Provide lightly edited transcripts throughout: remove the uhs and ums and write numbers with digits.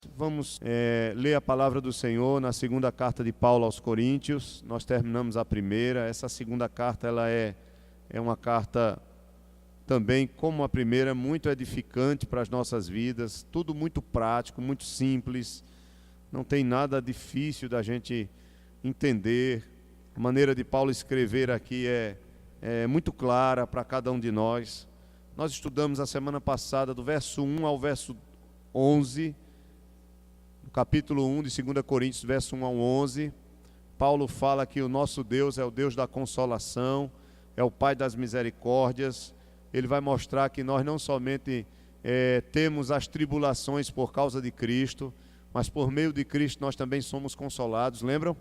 Vamos ler a palavra do Senhor na segunda carta de Paulo aos Coríntios. Nós terminamos a primeira. Essa segunda carta ela é uma carta também, como a primeira, muito edificante para as nossas vidas. Tudo muito prático, muito simples. Não tem nada difícil da gente entender. A maneira de Paulo escrever aqui é muito clara para cada um de nós. Nós estudamos a semana passada do verso 1 ao verso 11, no capítulo 1 de 2 Coríntios, verso 1 ao 11, Paulo fala que o nosso Deus é o Deus da consolação, é o Pai das misericórdias. Ele vai mostrar que nós não somente temos as tribulações por causa de Cristo, mas por meio de Cristo nós também somos consolados, lembram?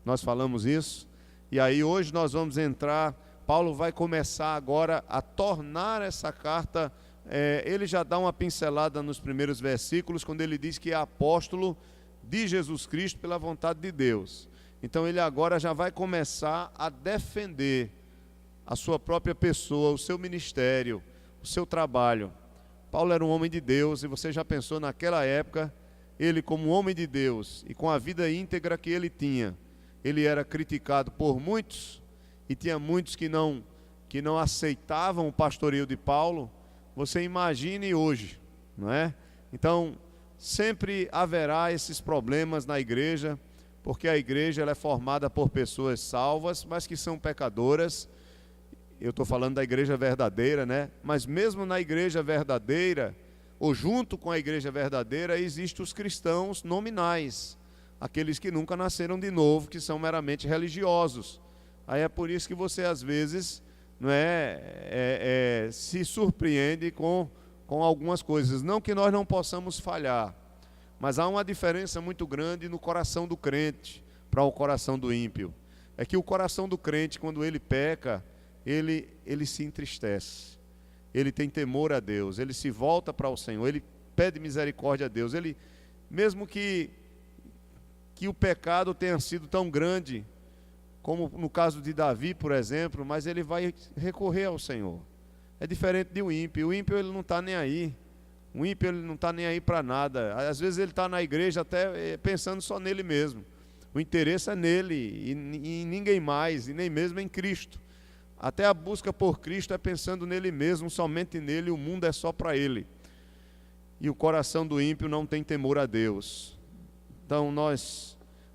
Nós falamos isso. E aí hoje nós vamos entrar, Paulo vai começar agora a tornar essa carta. Ele já dá uma pincelada nos primeiros versículos, quando ele diz que é apóstolo de Jesus Cristo pela vontade de Deus. Então ele agora já vai começar a defender a sua própria pessoa, o seu ministério, o seu trabalho. Paulo era um homem de Deus, e você já pensou naquela época, ele como homem de Deus e com a vida íntegra que ele tinha, ele era criticado por muitos, e tinha muitos que não aceitavam o pastoreio de Paulo. Você imagine hoje, não é? Então, sempre haverá esses problemas na igreja, porque a igreja ela é formada por pessoas salvas, mas que são pecadoras. Eu estou falando da igreja verdadeira, né? Mas mesmo na igreja verdadeira, ou junto com a igreja verdadeira, existem os cristãos nominais, aqueles que nunca nasceram de novo, que são meramente religiosos. Aí é por isso que você às vezes se surpreende com algumas coisas. Não que nós não possamos falhar, mas há uma diferença muito grande no coração do crente para o coração do ímpio. É que o coração do crente, quando ele peca, ele se entristece, ele tem temor a Deus, ele se volta para o Senhor, ele pede misericórdia a Deus. Ele, mesmo que o pecado tenha sido tão grande, como no caso de Davi, por exemplo, mas ele vai recorrer ao Senhor. É diferente de um ímpio. O ímpio ele não está nem aí. O ímpio ele não está nem aí para nada. Às vezes ele está na igreja até pensando só nele mesmo. O interesse é nele e em ninguém mais, e nem mesmo em Cristo. Até a busca por Cristo é pensando nele mesmo, somente nele, o mundo é só para ele. E o coração do ímpio não tem temor a Deus. Então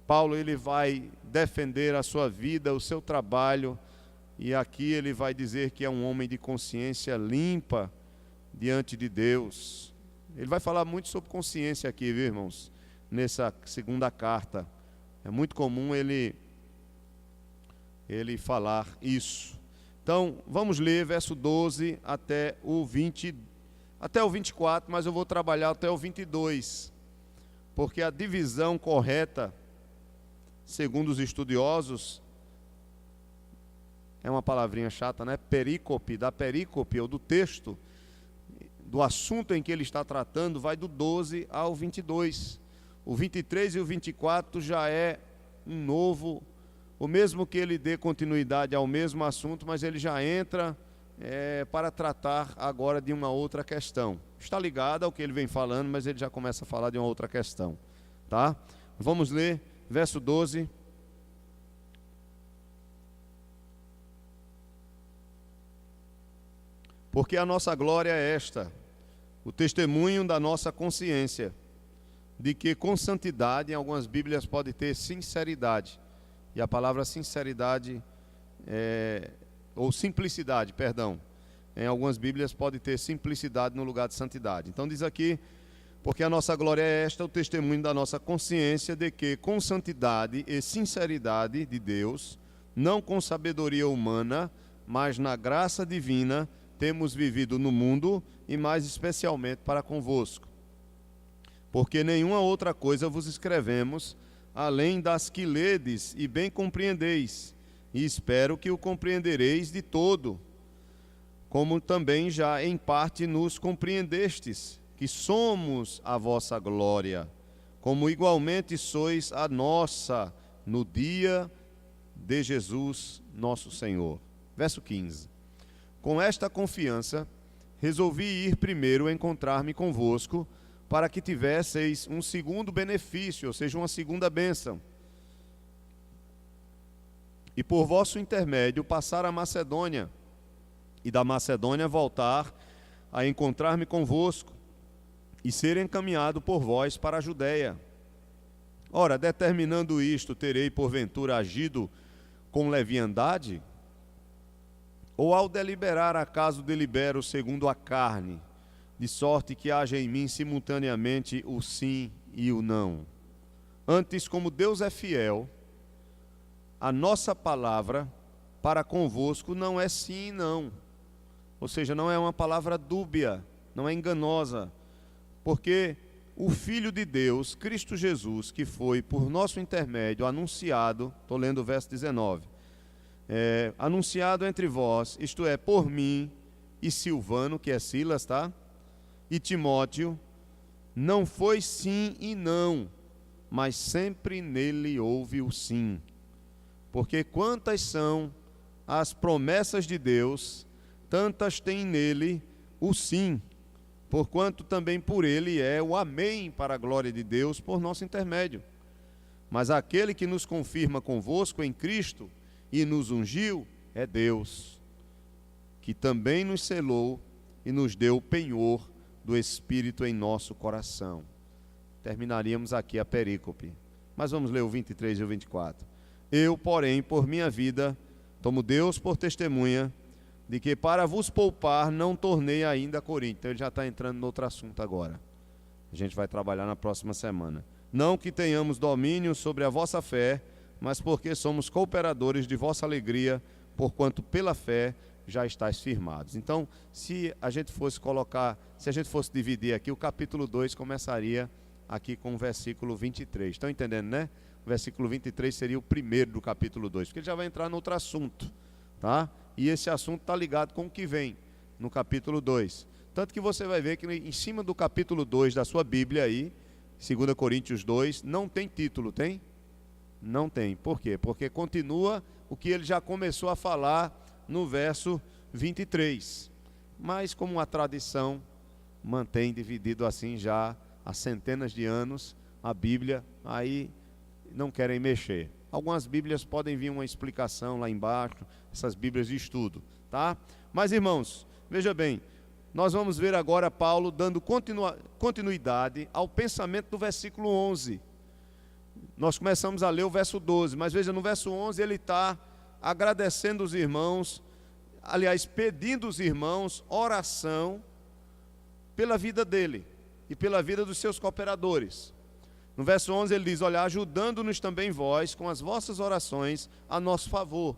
Paulo ele vai defender a sua vida, o seu trabalho, e aqui ele vai dizer que é um homem de consciência limpa diante de Deus. Ele vai falar muito sobre consciência aqui, viu, irmãos? Nessa segunda carta. É muito comum ele falar isso. Então, vamos ler verso 12 até o 24, mas eu vou trabalhar até o 22, porque a divisão correta, segundo os estudiosos, é uma palavrinha chata, né? Perícope, da perícope ou do texto, do assunto em que ele está tratando, vai do 12 ao 22. O 23 e o 24 já é um novo, o mesmo que ele dê continuidade ao mesmo assunto, mas ele já entra para tratar agora de uma outra questão. Está ligado ao que ele vem falando, mas ele já começa a falar de uma outra questão, tá? Vamos ler. Verso 12, porque a nossa glória é esta, o testemunho da nossa consciência, de que com santidade, em algumas Bíblias pode ter sinceridade, e a palavra sinceridade, ou simplicidade, perdão, em algumas Bíblias pode ter simplicidade no lugar de santidade. Então diz aqui, porque a nossa glória é esta, o testemunho da nossa consciência, de que com santidade e sinceridade de Deus, não com sabedoria humana, mas na graça divina, temos vivido no mundo, e mais especialmente para convosco. Porque nenhuma outra coisa vos escrevemos, além das que ledes e bem compreendeis, e espero que o compreendereis de todo, como também já em parte nos compreendestes, que somos a vossa glória, como igualmente sois a nossa no dia de Jesus nosso Senhor. Verso 15. Com esta confiança, resolvi ir primeiro encontrar-me convosco, para que tivesseis um segundo benefício, ou seja, uma segunda bênção. E por vosso intermédio passar a Macedônia, e da Macedônia voltar a encontrar-me convosco, e ser encaminhado por vós para a Judéia. Ora, determinando isto, terei porventura agido com leviandade? Ou ao deliberar, acaso delibero segundo a carne, de sorte que haja em mim simultaneamente o sim e o não? Antes, como Deus é fiel, a nossa palavra para convosco não é sim e não. Ou seja, não é uma palavra dúbia, não é enganosa, porque o Filho de Deus, Cristo Jesus, que foi por nosso intermédio anunciado, estou lendo o verso 19, anunciado entre vós, isto é, por mim e Silvano, que é Silas, tá? E Timóteo, não foi sim e não, mas sempre nele houve o sim. Porque quantas são as promessas de Deus, tantas tem nele o sim, porquanto também por ele é o amém para a glória de Deus por nosso intermédio. Mas aquele que nos confirma convosco em Cristo e nos ungiu é Deus, que também nos selou e nos deu o penhor do Espírito em nosso coração. Terminaríamos aqui a perícope, mas vamos ler o 23 e o 24. Eu, porém, por minha vida, tomo Deus por testemunha, de que para vos poupar não tornei ainda a Corinto. Então ele já está entrando em outro assunto agora. A gente vai trabalhar na próxima semana. Não que tenhamos domínio sobre a vossa fé, mas porque somos cooperadores de vossa alegria, porquanto pela fé já estáis firmados. Então, se a gente fosse dividir aqui, o capítulo 2 começaria aqui com o versículo 23. Estão entendendo, né? O versículo 23 seria o primeiro do capítulo 2, porque ele já vai entrar em outro assunto, tá? E esse assunto está ligado com o que vem no capítulo 2. Tanto que você vai ver que em cima do capítulo 2 da sua Bíblia aí, 2 Coríntios 2, não tem título, tem? Não tem. Por quê? Porque continua o que ele já começou a falar no verso 23. Mas como a tradição mantém dividido assim já há centenas de anos a Bíblia, aí não querem mexer. Algumas Bíblias podem vir uma explicação lá embaixo, essas Bíblias de estudo, tá? Mas, irmãos, veja bem, nós vamos ver agora Paulo dando continuidade ao pensamento do versículo 11. Nós começamos a ler o verso 12, mas veja, no verso 11 ele está agradecendo os irmãos, aliás, pedindo os irmãos oração pela vida dele e pela vida dos seus cooperadores. No verso 11 ele diz, olha, ajudando-nos também vós com as vossas orações a nosso favor,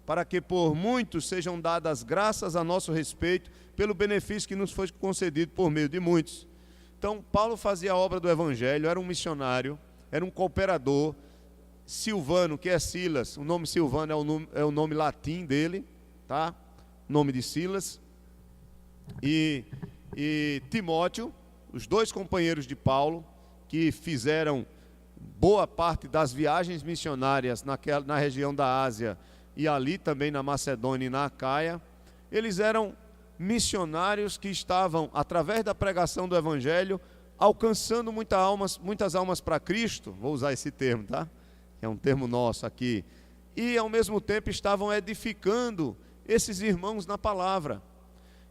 para que por muitos sejam dadas graças a nosso respeito, pelo benefício que nos foi concedido por meio de muitos. Então, Paulo fazia a obra do Evangelho, era um missionário, era um cooperador. Silvano, que é Silas, o nome Silvano é o nome latim dele, tá? Nome de Silas. E Timóteo, os dois companheiros de Paulo, que fizeram boa parte das viagens missionárias na região da Ásia e ali também na Macedônia e na Acaia, eles eram missionários que estavam, através da pregação do Evangelho, alcançando muitas almas para Cristo, vou usar esse termo, tá? Que é um termo nosso aqui, e ao mesmo tempo estavam edificando esses irmãos na palavra.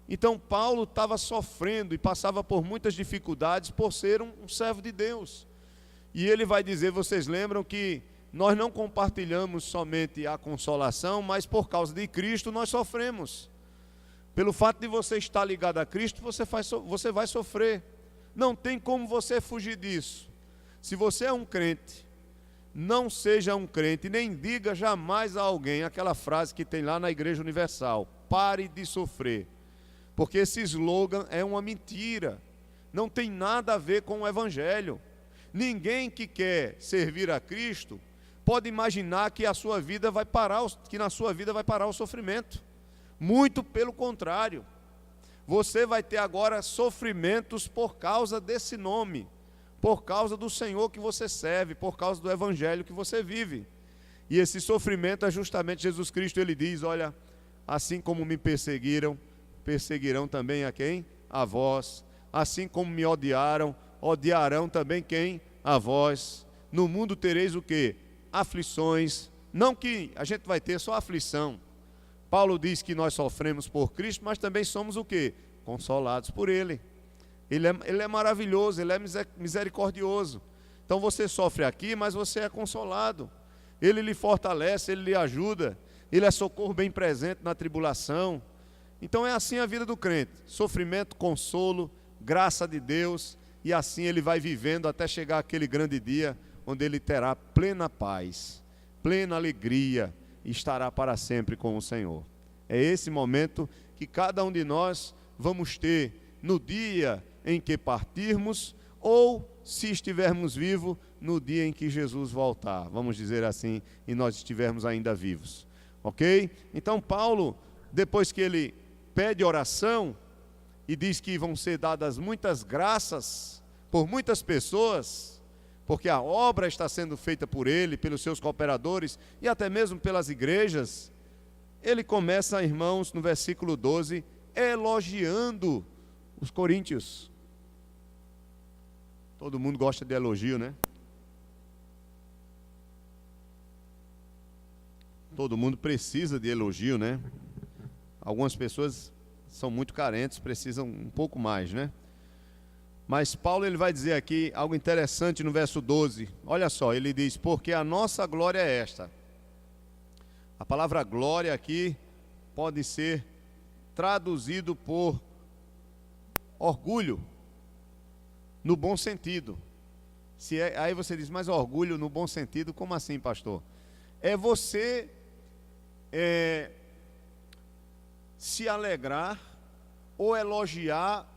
Então Paulo estava sofrendo e passava por muitas dificuldades por ser um servo de Deus. E ele vai dizer, vocês lembram que nós não compartilhamos somente a consolação, mas por causa de Cristo nós sofremos. Pelo fato de você estar ligado a Cristo, você vai sofrer. Não tem como você fugir disso. Se você é um crente, não seja um crente, nem diga jamais a alguém aquela frase que tem lá na Igreja Universal, pare de sofrer. Porque esse slogan é uma mentira, não tem nada a ver com o Evangelho. Ninguém que quer servir a Cristo pode imaginar que na sua vida vai parar o sofrimento. Muito pelo contrário, você vai ter agora sofrimentos por causa desse nome, por causa do Senhor que você serve, por causa do Evangelho que você vive. E esse sofrimento é justamente Jesus Cristo. Ele diz, olha, assim como me perseguiram, perseguirão também a quem? A vós. Assim como me odiaram, odiarão também quem? A vós. No mundo tereis o quê? Aflições. Não que a gente vai ter só aflição. Paulo diz que nós sofremos por Cristo, mas também somos o quê? Consolados por Ele. Ele é maravilhoso, Ele é misericordioso. Então você sofre aqui, mas você é consolado. Ele lhe fortalece, Ele lhe ajuda. Ele é socorro bem presente na tribulação. Então é assim a vida do crente. Sofrimento, consolo, graça de Deus. E assim ele vai vivendo até chegar aquele grande dia onde ele terá plena paz, plena alegria e estará para sempre com o Senhor. É esse momento que cada um de nós vamos ter no dia em que partirmos ou, se estivermos vivos, no dia em que Jesus voltar, vamos dizer assim, e nós estivermos ainda vivos. Ok? Então Paulo, depois que ele pede oração e diz que vão ser dadas muitas graças por muitas pessoas, porque a obra está sendo feita por ele, pelos seus cooperadores e até mesmo pelas igrejas, ele começa, irmãos, no versículo 12, elogiando os coríntios. Todo mundo gosta de elogio, né? Todo mundo precisa de elogio, né? Algumas pessoas são muito carentes, precisam um pouco mais, né? Mas Paulo ele vai dizer aqui algo interessante no verso 12. Olha só, ele diz, porque a nossa glória é esta. A palavra glória aqui pode ser traduzido por orgulho, no bom sentido. Aí você diz, mas orgulho no bom sentido, como assim, pastor? É você se alegrar ou elogiar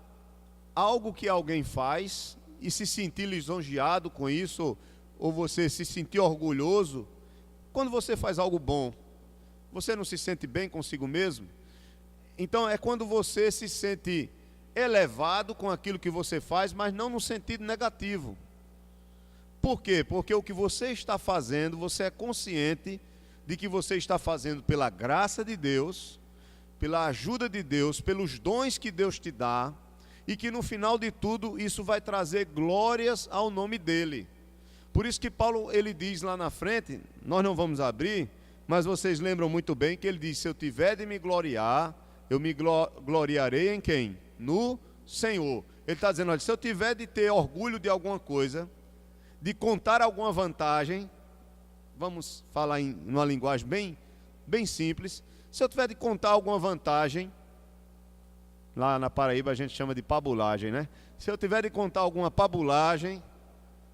algo que alguém faz e se sentir lisonjeado com isso, ou você se sentir orgulhoso. Quando você faz algo bom, você não se sente bem consigo mesmo? Então é quando você se sente elevado com aquilo que você faz, mas não no sentido negativo. Por quê? Porque o que você está fazendo, você é consciente de que você está fazendo pela graça de Deus, pela ajuda de Deus, pelos dons que Deus te dá, e que no final de tudo isso vai trazer glórias ao nome dele. Por isso que Paulo ele diz lá na frente, nós não vamos abrir, mas vocês lembram muito bem que ele diz, se eu tiver de me gloriar, eu me gloriarei em quem? No Senhor. Ele está dizendo, olha, se eu tiver de ter orgulho de alguma coisa, de contar alguma vantagem, vamos falar em uma linguagem bem simples, se eu tiver de contar alguma vantagem, lá na Paraíba a gente chama de pabulagem, né? Se eu tiver de contar alguma pabulagem,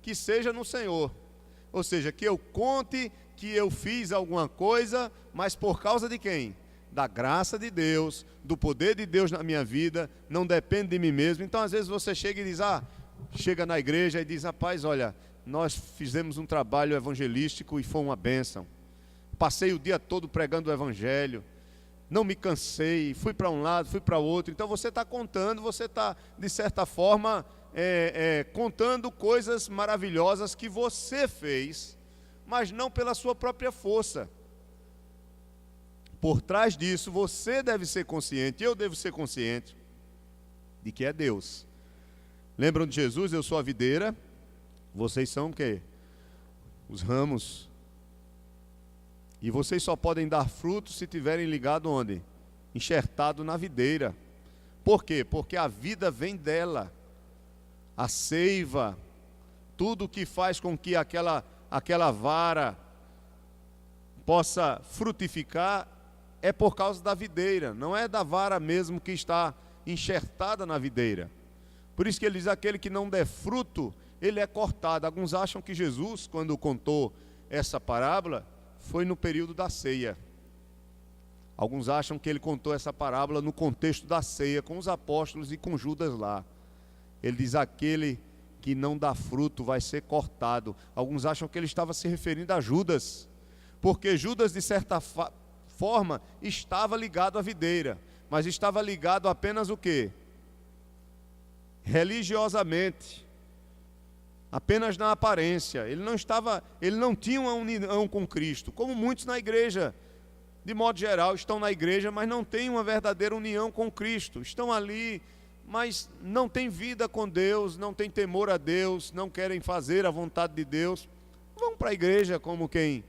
que seja no Senhor. Ou seja, que eu conte que eu fiz alguma coisa, mas por causa de quem? Da graça de Deus, do poder de Deus na minha vida, não depende de mim mesmo. Então às vezes você chega e diz, chega na igreja e diz, rapaz, olha, nós fizemos um trabalho evangelístico e foi uma bênção. Passei o dia todo pregando o evangelho, não me cansei, fui para um lado, fui para o outro. Então você está contando, você está, de certa forma, contando coisas maravilhosas que você fez, mas não pela sua própria força. Por trás disso, você deve ser consciente, eu devo ser consciente, de que é Deus. Lembram de Jesus? Eu sou a videira, vocês são o quê? Os ramos. E vocês só podem dar frutos se tiverem ligado onde? Enxertado na videira. Por quê? Porque a vida vem dela. A seiva, tudo que faz com que aquela vara possa frutificar é por causa da videira. Não é da vara mesmo que está enxertada na videira. Por isso que ele diz, aquele que não der fruto, ele é cortado. Alguns acham que Jesus, quando contou essa parábola, foi no período da ceia. Alguns acham que ele contou essa parábola no contexto da ceia, com os apóstolos e com Judas lá. Ele diz, aquele que não dá fruto vai ser cortado. Alguns acham que ele estava se referindo a Judas, porque Judas, de certa forma, estava ligado à videira, mas estava ligado apenas o quê? Religiosamente, apenas na aparência. Ele não tinha uma união com Cristo, como muitos na igreja, de modo geral, estão na igreja, mas não têm uma verdadeira união com Cristo. Estão ali, mas não têm vida com Deus, não têm temor a Deus, não querem fazer a vontade de Deus, vão para a igreja como quem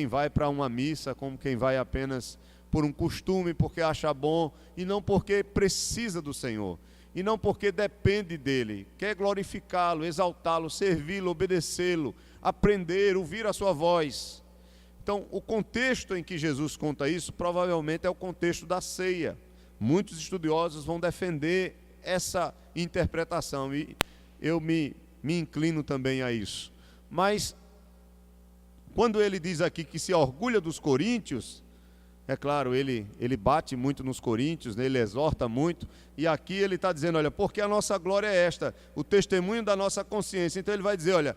vai para uma missa, como quem vai apenas por um costume, porque acha bom, e não porque precisa do Senhor, e não porque depende dele, quer glorificá-lo, exaltá-lo, servi-lo, obedecê-lo, aprender, ouvir a sua voz. Então, o contexto em que Jesus conta isso, provavelmente é o contexto da ceia. Muitos estudiosos vão defender essa interpretação, e eu me inclino também a isso. Mas, quando ele diz aqui que se orgulha dos coríntios, é claro, ele bate muito nos coríntios, né? Ele exorta muito, e aqui ele está dizendo, olha, porque a nossa glória é esta, o testemunho da nossa consciência. Então ele vai dizer, olha,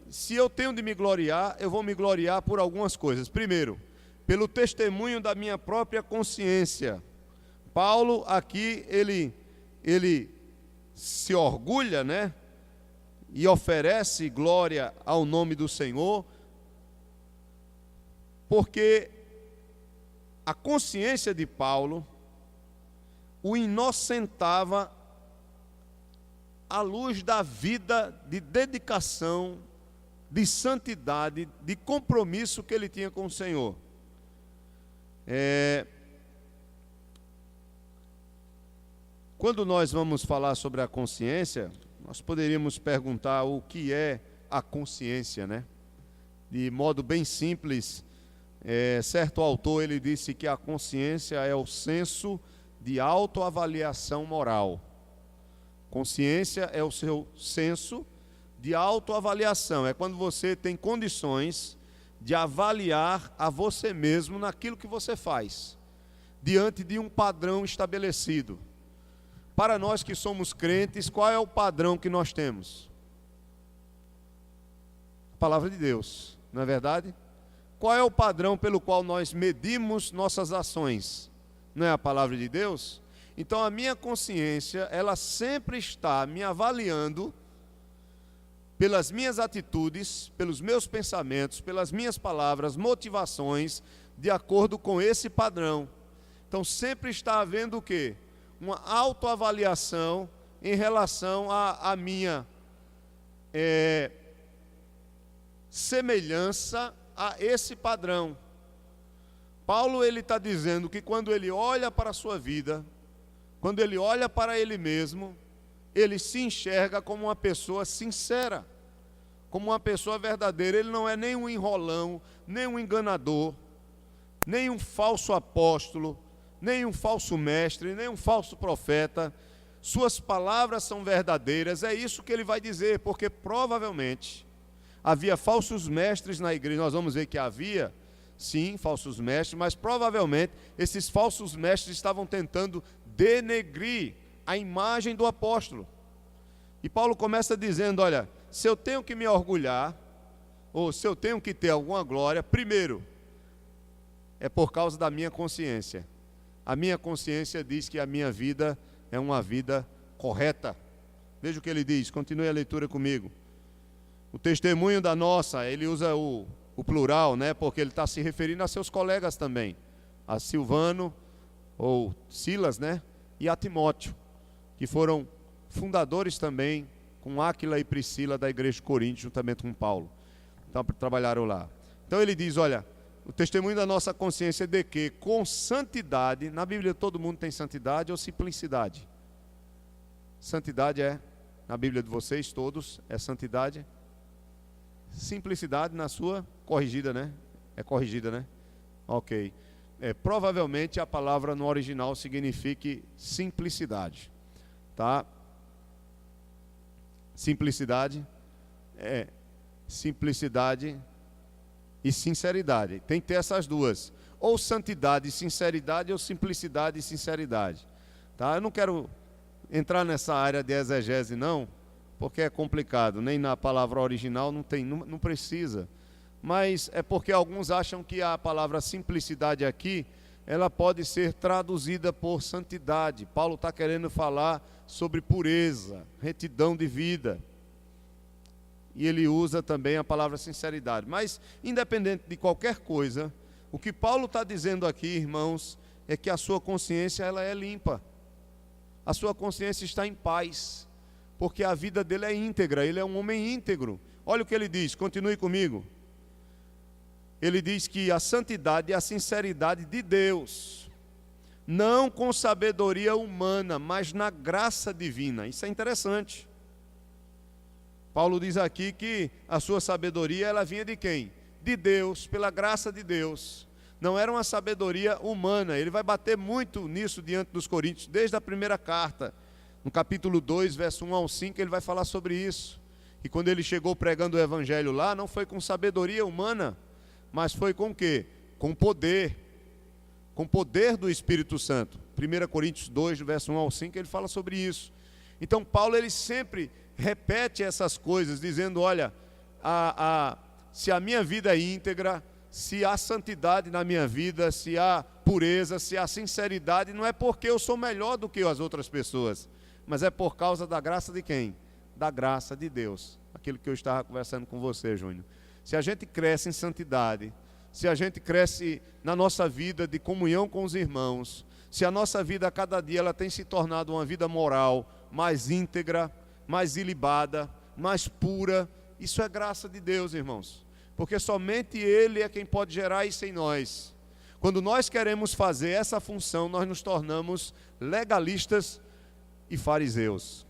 se eu tenho de me gloriar, eu vou me gloriar por algumas coisas. Primeiro, pelo testemunho da minha própria consciência. Paulo aqui, ele se orgulha, né? E oferece glória ao nome do Senhor, porque a consciência de Paulo o inocentava à luz da vida de dedicação, de santidade, de compromisso que ele tinha com o Senhor. Quando nós vamos falar sobre a consciência, nós poderíamos perguntar o que é a consciência, né? De modo bem simples, certo autor, ele disse que a consciência é o senso de autoavaliação moral. Consciência é o seu senso de autoavaliação, é quando você tem condições de avaliar a você mesmo naquilo que você faz, diante de um padrão estabelecido. Para nós que somos crentes, qual é o padrão que nós temos? A palavra de Deus, não é verdade? Qual é o padrão pelo qual nós medimos nossas ações? Não é a palavra de Deus? Então a minha consciência, ela sempre está me avaliando pelas minhas atitudes, pelos meus pensamentos, pelas minhas palavras, motivações, de acordo com esse padrão. Então sempre está havendo o quê? Uma autoavaliação em relação à minha semelhança a esse padrão. Paulo, ele está dizendo que quando ele olha para a sua vida, quando ele olha para ele mesmo, ele se enxerga como uma pessoa sincera, como uma pessoa verdadeira. Ele não é nem um enrolão, nem um enganador, nem um falso apóstolo, nem um falso mestre, nem um falso profeta. Suas palavras são verdadeiras, é isso que ele vai dizer, porque provavelmente havia falsos mestres na igreja. Nós vamos ver que havia, sim, falsos mestres, mas provavelmente esses falsos mestres estavam tentando denegrir a imagem do apóstolo. E Paulo começa dizendo, olha, se eu tenho que me orgulhar, ou se eu tenho que ter alguma glória, primeiro, é por causa da minha consciência. A minha consciência diz que a minha vida é uma vida correta. Veja o que ele diz, continue a leitura comigo. O testemunho da nossa, ele usa o plural, né? Porque ele está se referindo a seus colegas também, a Silvano, ou Silas, né? E a Timóteo, que foram fundadores também, com Áquila e Priscila, da igreja de Corinto, juntamente com Paulo. Então, trabalharam lá. Então ele diz, olha, o testemunho da nossa consciência é de que, com santidade, na Bíblia todo mundo tem santidade ou simplicidade? Santidade na Bíblia de vocês todos, é santidade. Simplicidade na sua, corrigida, né? É corrigida, né? Ok. Provavelmente a palavra no original signifique simplicidade, tá? Simplicidade simplicidade e sinceridade. Tem que ter essas duas. Ou santidade e sinceridade, ou simplicidade e sinceridade. Tá? Eu não quero entrar nessa área de exegese, não, porque é complicado. Nem na palavra original não precisa. Mas é porque alguns acham que a palavra simplicidade aqui, ela pode ser traduzida por santidade. Paulo está querendo falar sobre pureza, retidão de vida. E ele usa também a palavra sinceridade. Mas, independente de qualquer coisa, o que Paulo está dizendo aqui, irmãos, é que a sua consciência ela é limpa. a sua consciência está em paz, porque a vida dele é íntegra, ele é um homem íntegro. Olha o que ele diz, continue comigo. Ele diz que a santidade e a sinceridade de Deus, não com sabedoria humana, mas na graça divina. Isso é interessante. Paulo diz aqui que a sua sabedoria, ela vinha de quem? De Deus, pela graça de Deus. Não era uma sabedoria humana. Ele vai bater muito nisso diante dos coríntios, desde a primeira carta. No capítulo 2, verso 1 ao 5, ele vai falar sobre isso. E quando ele chegou pregando o evangelho lá, não foi com sabedoria humana, mas foi com o quê? Com poder do Espírito Santo. 1 Coríntios 2, verso 1 ao 5, ele fala sobre isso. Então Paulo, ele sempre repete essas coisas, dizendo, olha, se a minha vida é íntegra, se há santidade na minha vida, se há pureza, se há sinceridade, não é porque eu sou melhor do que as outras pessoas, mas é por causa da graça de quem? Da graça de Deus. Aquilo que eu estava conversando com você, Júnior. Se a gente cresce em santidade, se a gente cresce na nossa vida de comunhão com os irmãos, se a nossa vida a cada dia ela tem se tornado uma vida moral, mais íntegra, mais ilibada, mais pura, isso é graça de Deus, irmãos. Porque somente Ele é quem pode gerar isso em nós. Quando nós queremos fazer essa função, nós nos tornamos legalistas e fariseus.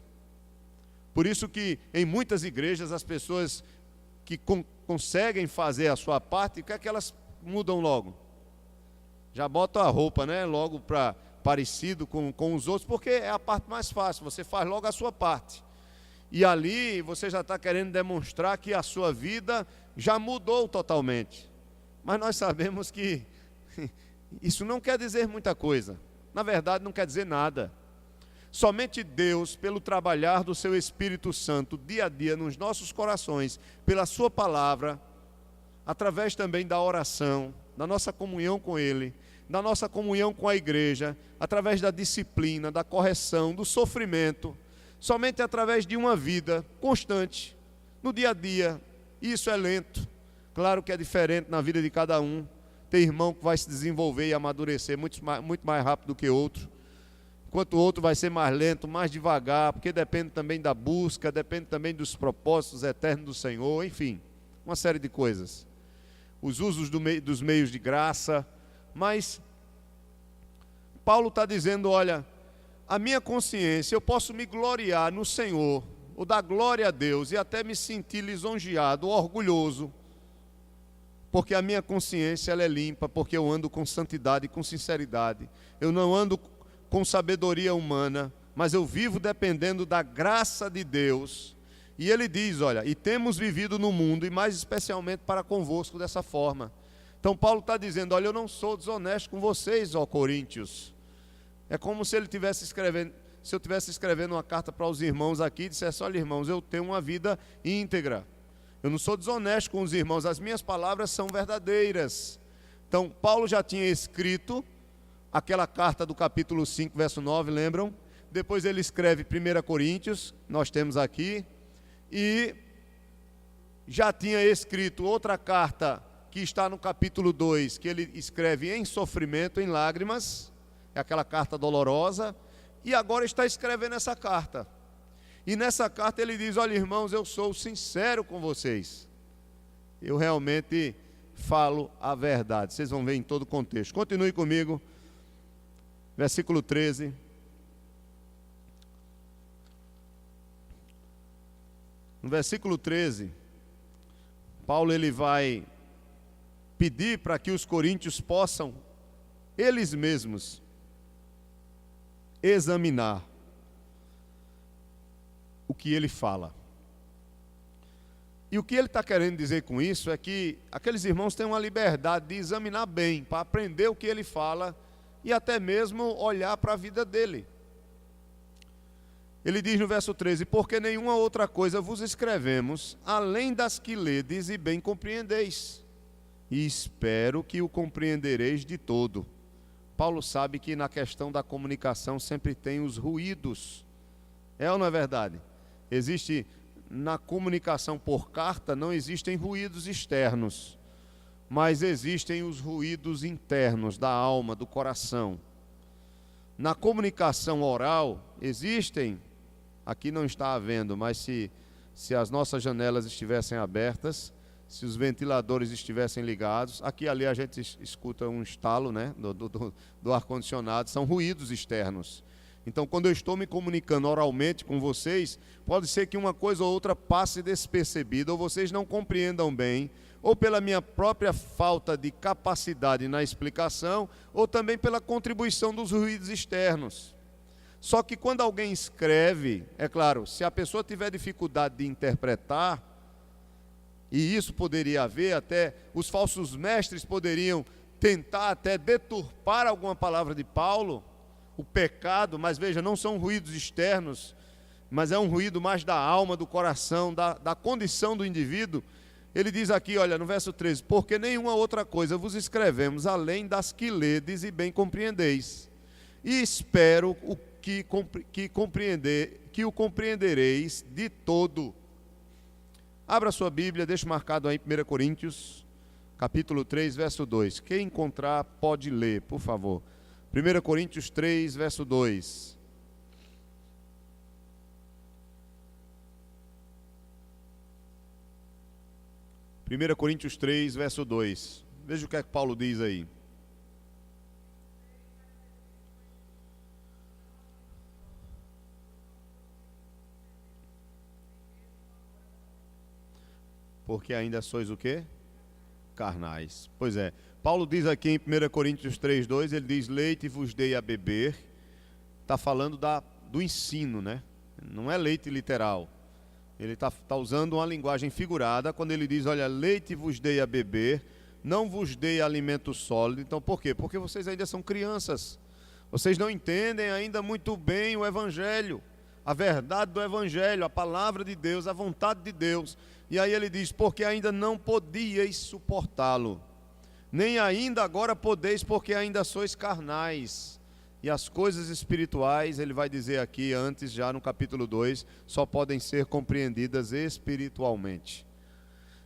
Por isso que em muitas igrejas as pessoas que conseguem fazer a sua parte, o que é que elas mudam logo? Já botam a roupa, né? Logo para parecido com os outros, porque é a parte mais fácil, você faz logo a sua parte. E ali você já está querendo demonstrar que a sua vida já mudou totalmente. Mas nós sabemos que isso não quer dizer muita coisa. Na verdade, não quer dizer nada. Somente Deus, pelo trabalhar do seu Espírito Santo, dia a dia, nos nossos corações, pela sua palavra, através também da oração, da nossa comunhão com Ele, da nossa comunhão com a igreja, através da disciplina, da correção, do sofrimento, somente através de uma vida constante, no dia a dia. Isso é lento, claro que é diferente na vida de cada um. Tem irmão que vai se desenvolver e amadurecer muito mais rápido do que outro, enquanto o outro vai ser mais lento, mais devagar, porque depende também da busca, depende também dos propósitos eternos do Senhor, enfim, uma série de coisas. Os usos dos meios de graça, mas Paulo está dizendo, olha, a minha consciência, eu posso me gloriar no Senhor, ou dar glória a Deus, e até me sentir lisonjeado, orgulhoso, porque a minha consciência ela é limpa, porque eu ando com santidade e com sinceridade. Eu não ando com sabedoria humana, mas eu vivo dependendo da graça de Deus. E ele diz, olha, e temos vivido no mundo, e mais especialmente para convosco dessa forma. Então Paulo está dizendo, olha, eu não sou desonesto com vocês, ó Coríntios. É como se ele tivesse escrevendo, se eu estivesse escrevendo uma carta para os irmãos aqui, e dissesse, olha irmãos, eu tenho uma vida íntegra. Eu não sou desonesto com os irmãos, as minhas palavras são verdadeiras. Então Paulo já tinha escrito aquela carta do capítulo 5, verso 9, lembram? Depois ele escreve 1 Coríntios, nós temos aqui, e já tinha escrito outra carta que está no capítulo 2, que ele escreve em sofrimento, em lágrimas, é aquela carta dolorosa, e agora está escrevendo essa carta. E nessa carta ele diz, olha irmãos, eu sou sincero com vocês, eu realmente falo a verdade. Vocês vão ver em todo o contexto. Continue comigo. Versículo 13. No versículo 13, Paulo ele vai pedir para que os coríntios possam, eles mesmos, examinar o que ele fala. E o que ele está querendo dizer com isso é que aqueles irmãos têm uma liberdade de examinar bem, para aprender o que ele fala, e até mesmo olhar para a vida dele. Ele diz no verso 13, porque nenhuma outra coisa vos escrevemos, além das que ledes e bem compreendeis, e espero que o compreendereis de todo. Paulo sabe que na questão da comunicação sempre tem os ruídos. É ou não é verdade? Existe, na comunicação por carta, não existem ruídos externos, mas existem os ruídos internos da alma, do coração. na comunicação oral, existem, aqui não está havendo, mas se as nossas janelas estivessem abertas, se os ventiladores estivessem ligados, aqui e ali a gente escuta um estalo, né, do ar-condicionado, são ruídos externos. Então, quando eu estou me comunicando oralmente com vocês, pode ser que uma coisa ou outra passe despercebida, ou vocês não compreendam bem, ou pela minha própria falta de capacidade na explicação, ou também pela contribuição dos ruídos externos. Só que quando alguém escreve, é claro, se a pessoa tiver dificuldade de interpretar, e isso poderia haver, até os falsos mestres poderiam tentar até deturpar alguma palavra de Paulo, o pecado, mas veja, não são ruídos externos, mas é um ruído mais da alma, do coração, da condição do indivíduo. Ele diz aqui, olha, no verso 13, porque nenhuma outra coisa vos escrevemos, além das que ledes e bem compreendeis, e espero que o compreendereis de todo. Abra sua Bíblia, deixa marcado aí 1 Coríntios, capítulo 3, verso 2. Quem encontrar pode ler, por favor. 1 Coríntios 3, verso 2. Primeira Coríntios 3, verso 2. Veja o que é que Paulo diz aí. Porque ainda sois o quê? Carnais. Pois é. Paulo diz aqui em 1 Coríntios 3, 2, ele diz, leite vos dei a beber. Está falando do ensino, né? Não é leite literal. Ele está usando uma linguagem figurada, quando ele diz, olha, leite vos dei a beber, não vos dei alimento sólido. Então, por quê? Porque vocês ainda são crianças. Vocês não entendem ainda muito bem o Evangelho, a verdade do Evangelho, a palavra de Deus, a vontade de Deus. E aí ele diz, porque ainda não podíeis suportá-lo, nem ainda agora podeis, porque ainda sois carnais. E as coisas espirituais, ele vai dizer aqui antes, já no capítulo 2, só podem ser compreendidas espiritualmente.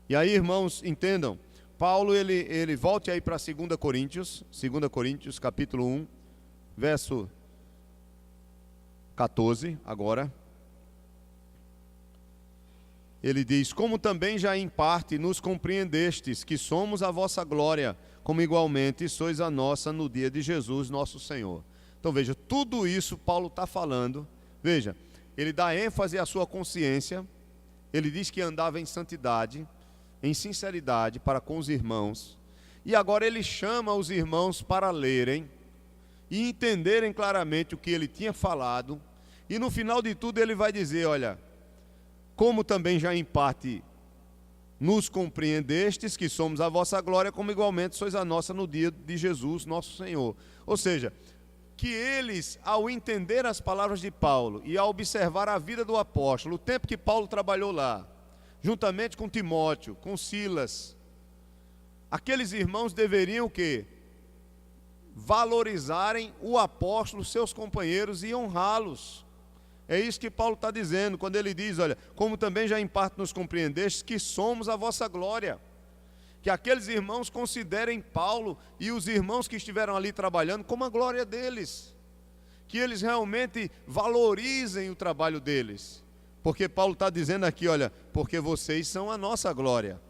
E aí, irmãos, entendam, Paulo, ele volte aí para 2 Coríntios, capítulo 1, verso 14, agora. Ele diz, como também já em parte nos compreendestes, que somos a vossa glória, como igualmente sois a nossa no dia de Jesus, nosso Senhor. Então veja, tudo isso Paulo está falando, veja, ele dá ênfase à sua consciência, ele diz que andava em santidade, em sinceridade para com os irmãos, e agora ele chama os irmãos para lerem, e entenderem claramente o que ele tinha falado, e no final de tudo ele vai dizer, olha, como também já em parte nos compreendestes, que somos a vossa glória, como igualmente sois a nossa no dia de Jesus, nosso Senhor. Ou seja, que eles, ao entender as palavras de Paulo e ao observar a vida do apóstolo, o tempo que Paulo trabalhou lá, juntamente com Timóteo, com Silas, aqueles irmãos deveriam o quê? Valorizarem o apóstolo, seus companheiros, e honrá-los. É isso que Paulo está dizendo, quando ele diz, olha, como também já em parte nos compreendestes, que somos a vossa glória. Que aqueles irmãos considerem Paulo e os irmãos que estiveram ali trabalhando como a glória deles. Que eles realmente valorizem o trabalho deles. Porque Paulo está dizendo aqui, olha, porque vocês são a nossa glória.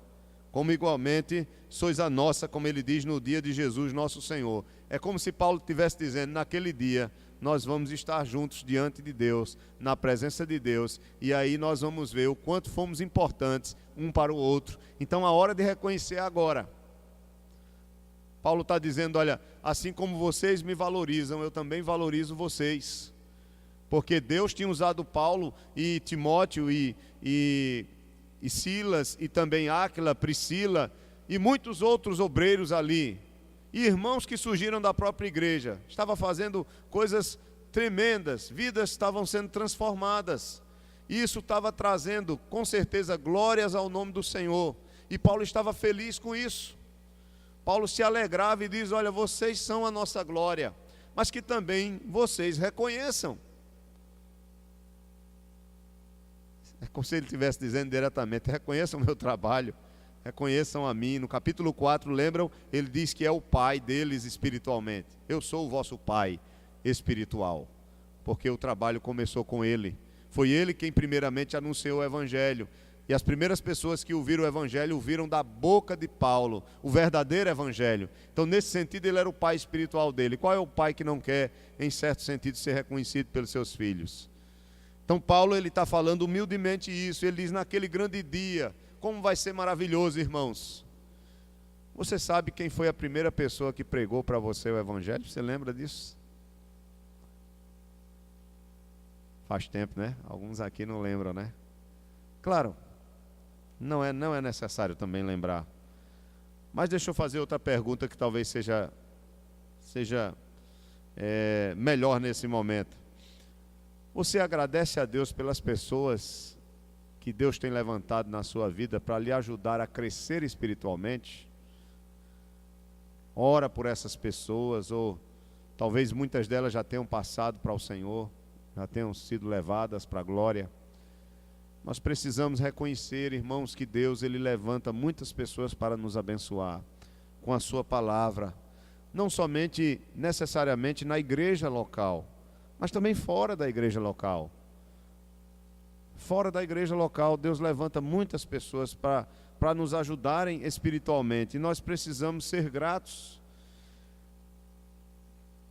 Como igualmente sois a nossa, como ele diz no dia de Jesus, nosso Senhor. É como se Paulo estivesse dizendo, naquele dia, nós vamos estar juntos diante de Deus, na presença de Deus, e aí nós vamos ver o quanto fomos importantes um para o outro. Então a hora de reconhecer é agora. Paulo está dizendo, olha, assim como vocês me valorizam, eu também valorizo vocês. Porque Deus tinha usado Paulo e Timóteo e Silas, e também Áquila, Priscila, e muitos outros obreiros ali, e irmãos que surgiram da própria igreja, estava fazendo coisas tremendas, vidas estavam sendo transformadas, e isso estava trazendo, com certeza, glórias ao nome do Senhor, e Paulo estava feliz com isso. Paulo se alegrava e diz, olha, vocês são a nossa glória, mas que também vocês reconheçam. É como se ele estivesse dizendo diretamente, reconheçam o meu trabalho, reconheçam a mim. No capítulo 4, lembram? Ele diz que é o pai deles espiritualmente. Eu sou o vosso pai. espiritual, porque o trabalho começou com ele. Foi ele quem primeiramente anunciou o Evangelho. E as primeiras pessoas que ouviram o Evangelho, ouviram da boca de Paulo, o verdadeiro Evangelho. Então, nesse sentido, ele era o pai espiritual dele. Qual é o pai que não quer, em certo sentido, ser reconhecido pelos seus filhos? Então, Paulo está falando humildemente isso. Ele diz, naquele grande dia, como vai ser maravilhoso, irmãos. Você sabe quem foi a primeira pessoa que pregou para você o Evangelho? Você lembra disso? Faz tempo, né? Alguns aqui não lembram, né? Claro, não é necessário também lembrar. Mas deixa eu fazer outra pergunta que talvez seja melhor nesse momento. Você agradece a Deus pelas pessoas que Deus tem levantado na sua vida para lhe ajudar a crescer espiritualmente? Ora por essas pessoas, ou talvez muitas delas já tenham passado para o Senhor, já tenham sido levadas para a glória. Nós precisamos reconhecer, irmãos, que Deus ele levanta muitas pessoas para nos abençoar com a sua palavra, não somente necessariamente na igreja local, mas também fora da igreja local. Fora da igreja local, Deus levanta muitas pessoas para nos ajudarem espiritualmente, e nós precisamos ser gratos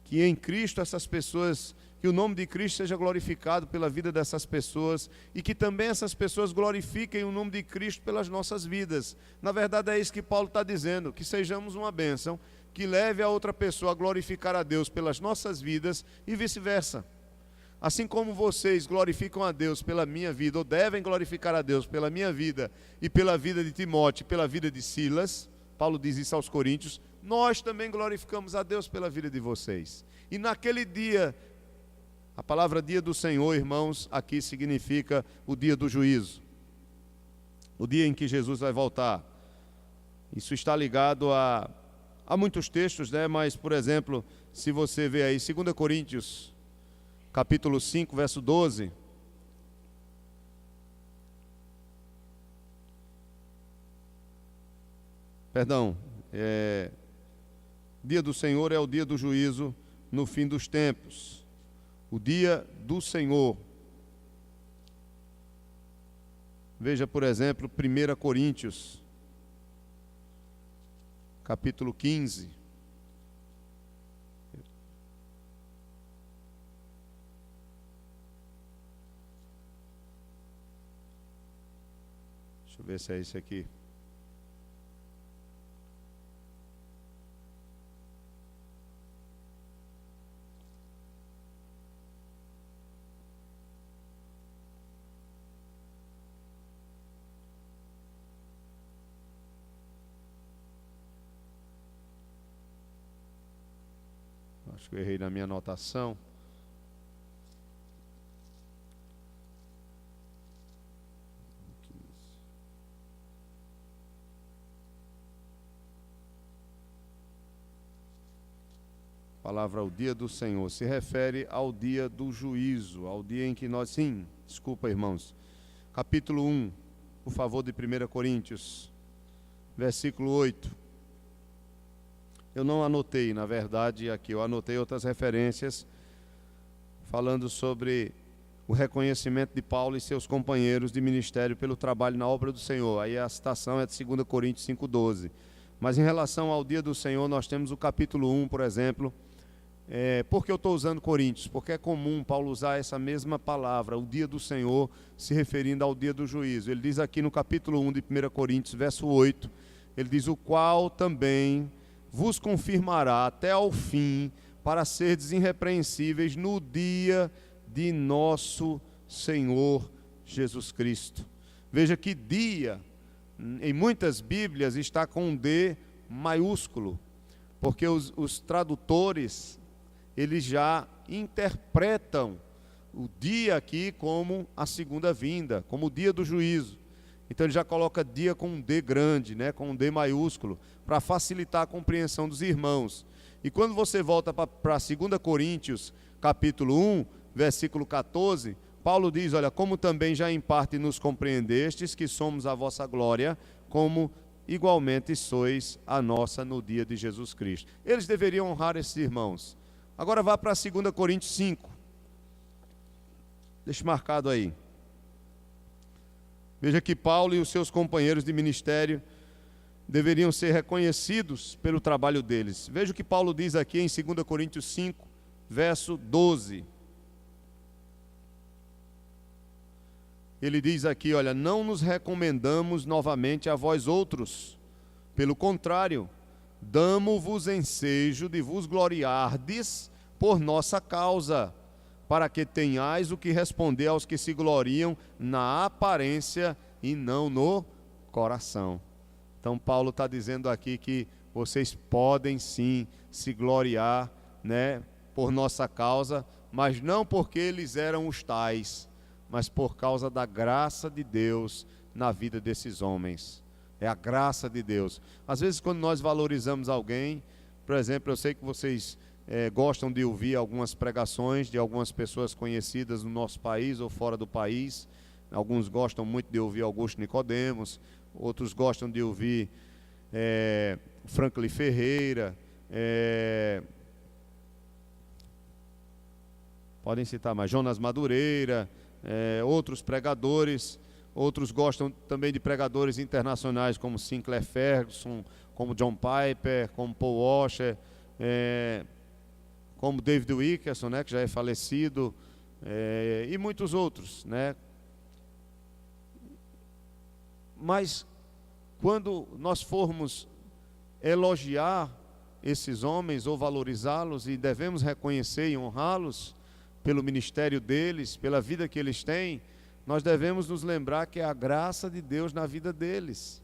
que em Cristo essas pessoas, que o nome de Cristo seja glorificado pela vida dessas pessoas, e que também essas pessoas glorifiquem o nome de Cristo pelas nossas vidas. Na verdade é isso que Paulo está dizendo, que sejamos uma bênção, que leve a outra pessoa a glorificar a Deus pelas nossas vidas e vice-versa. Assim como vocês glorificam a Deus pela minha vida, ou devem glorificar a Deus pela minha vida e pela vida de Timóteo, pela vida de Silas, Paulo diz isso aos Coríntios, nós também glorificamos a Deus pela vida de vocês. E naquele dia, a palavra dia do Senhor, irmãos, aqui significa o dia do juízo. O dia em que Jesus vai voltar. Isso está ligado a muitos textos, né? Mas, por exemplo, se você vê aí, 2 Coríntios, capítulo 5, verso 12. Perdão, dia do Senhor é o dia do juízo no fim dos tempos. O dia do Senhor. Veja, por exemplo, 1 Coríntios, capítulo 15. Deixa eu ver se é isso aqui. Acho que eu errei na minha anotação. A palavra o dia do Senhor se refere ao dia do juízo, ao dia em que nós... Sim, desculpa, irmãos. Capítulo 1, por favor, de 1 Coríntios, versículo 8. Eu não anotei, na verdade, aqui eu anotei outras referências falando sobre o reconhecimento de Paulo e seus companheiros de ministério pelo trabalho na obra do Senhor. Aí a citação é de 2 Coríntios 5,12. Mas em relação ao dia do Senhor, nós temos o capítulo 1, por exemplo. Por que eu estou usando Coríntios? Porque é comum Paulo usar essa mesma palavra, o dia do Senhor, se referindo ao dia do juízo. Ele diz aqui no capítulo 1 de 1 Coríntios, verso 8, ele diz, o qual também vos confirmará até ao fim, para serdes irrepreensíveis no dia de nosso Senhor Jesus Cristo. Veja que dia, em muitas Bíblias, está com um D maiúsculo, porque os tradutores, eles já interpretam o dia aqui como a segunda vinda, como o dia do juízo. Então ele já coloca dia com um D grande, né, com um D maiúsculo, para facilitar a compreensão dos irmãos. E quando você volta para 2 Coríntios, capítulo 1, versículo 14, Paulo diz, olha, como também já em parte nos compreendestes, que somos a vossa glória, como igualmente sois a nossa no dia de Jesus Cristo. Eles deveriam honrar esses irmãos, Agora vá para 2 Coríntios 5. Deixe marcado aí. Veja que Paulo e os seus companheiros de ministério deveriam ser reconhecidos pelo trabalho deles. Veja o que Paulo diz aqui em 2 Coríntios 5, verso 12. Ele diz aqui, olha, não nos recomendamos novamente a vós outros. Pelo contrário, damo-vos ensejo de vos gloriardes por nossa causa, para que tenhais o que responder aos que se gloriam na aparência e não no coração. Então Paulo está dizendo aqui que vocês podem sim se gloriar, né, por nossa causa, mas não porque eles eram os tais, mas por causa da graça de Deus na vida desses homens. É a graça de Deus. Às vezes quando nós valorizamos alguém, por exemplo, eu sei que vocês gostam de ouvir algumas pregações de algumas pessoas conhecidas no nosso país ou fora do país. Alguns gostam muito de ouvir Augusto Nicodemos, outros gostam de ouvir Franklin Ferreira, podem citar mais, Jonas Madureira, outros pregadores. Outros gostam também de pregadores internacionais como Sinclair Ferguson, como John Piper, como Paul Washer, como David Wilkerson, né, que já é falecido, e muitos outros, né? Mas quando nós formos elogiar esses homens ou valorizá-los, e devemos reconhecer e honrá-los pelo ministério deles, pela vida que eles têm, nós devemos nos lembrar que é a graça de Deus na vida deles.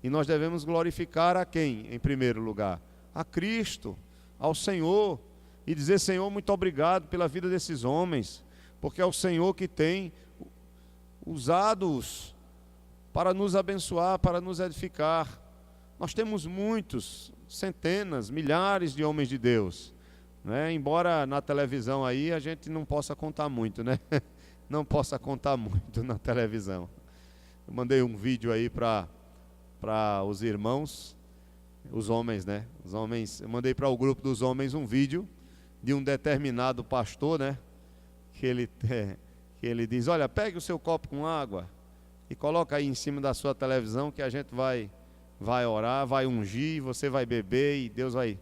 E nós devemos glorificar a quem, em primeiro lugar? A Cristo, ao Senhor, e dizer: Senhor, muito obrigado pela vida desses homens, porque é o Senhor que tem usado-os para nos abençoar, para nos edificar. Nós temos muitos, centenas, milhares de homens de Deus, né? Embora na televisão aí a gente não possa contar muito, né? Não possa contar muito na televisão. Eu mandei um vídeo aí para os irmãos, os homens, né? Os homens, eu mandei para o grupo dos homens um vídeo de um determinado pastor, né? Que ele diz: olha, pegue o seu copo com água e coloca aí em cima da sua televisão que a gente vai orar, vai ungir, você vai beber e Deus vai...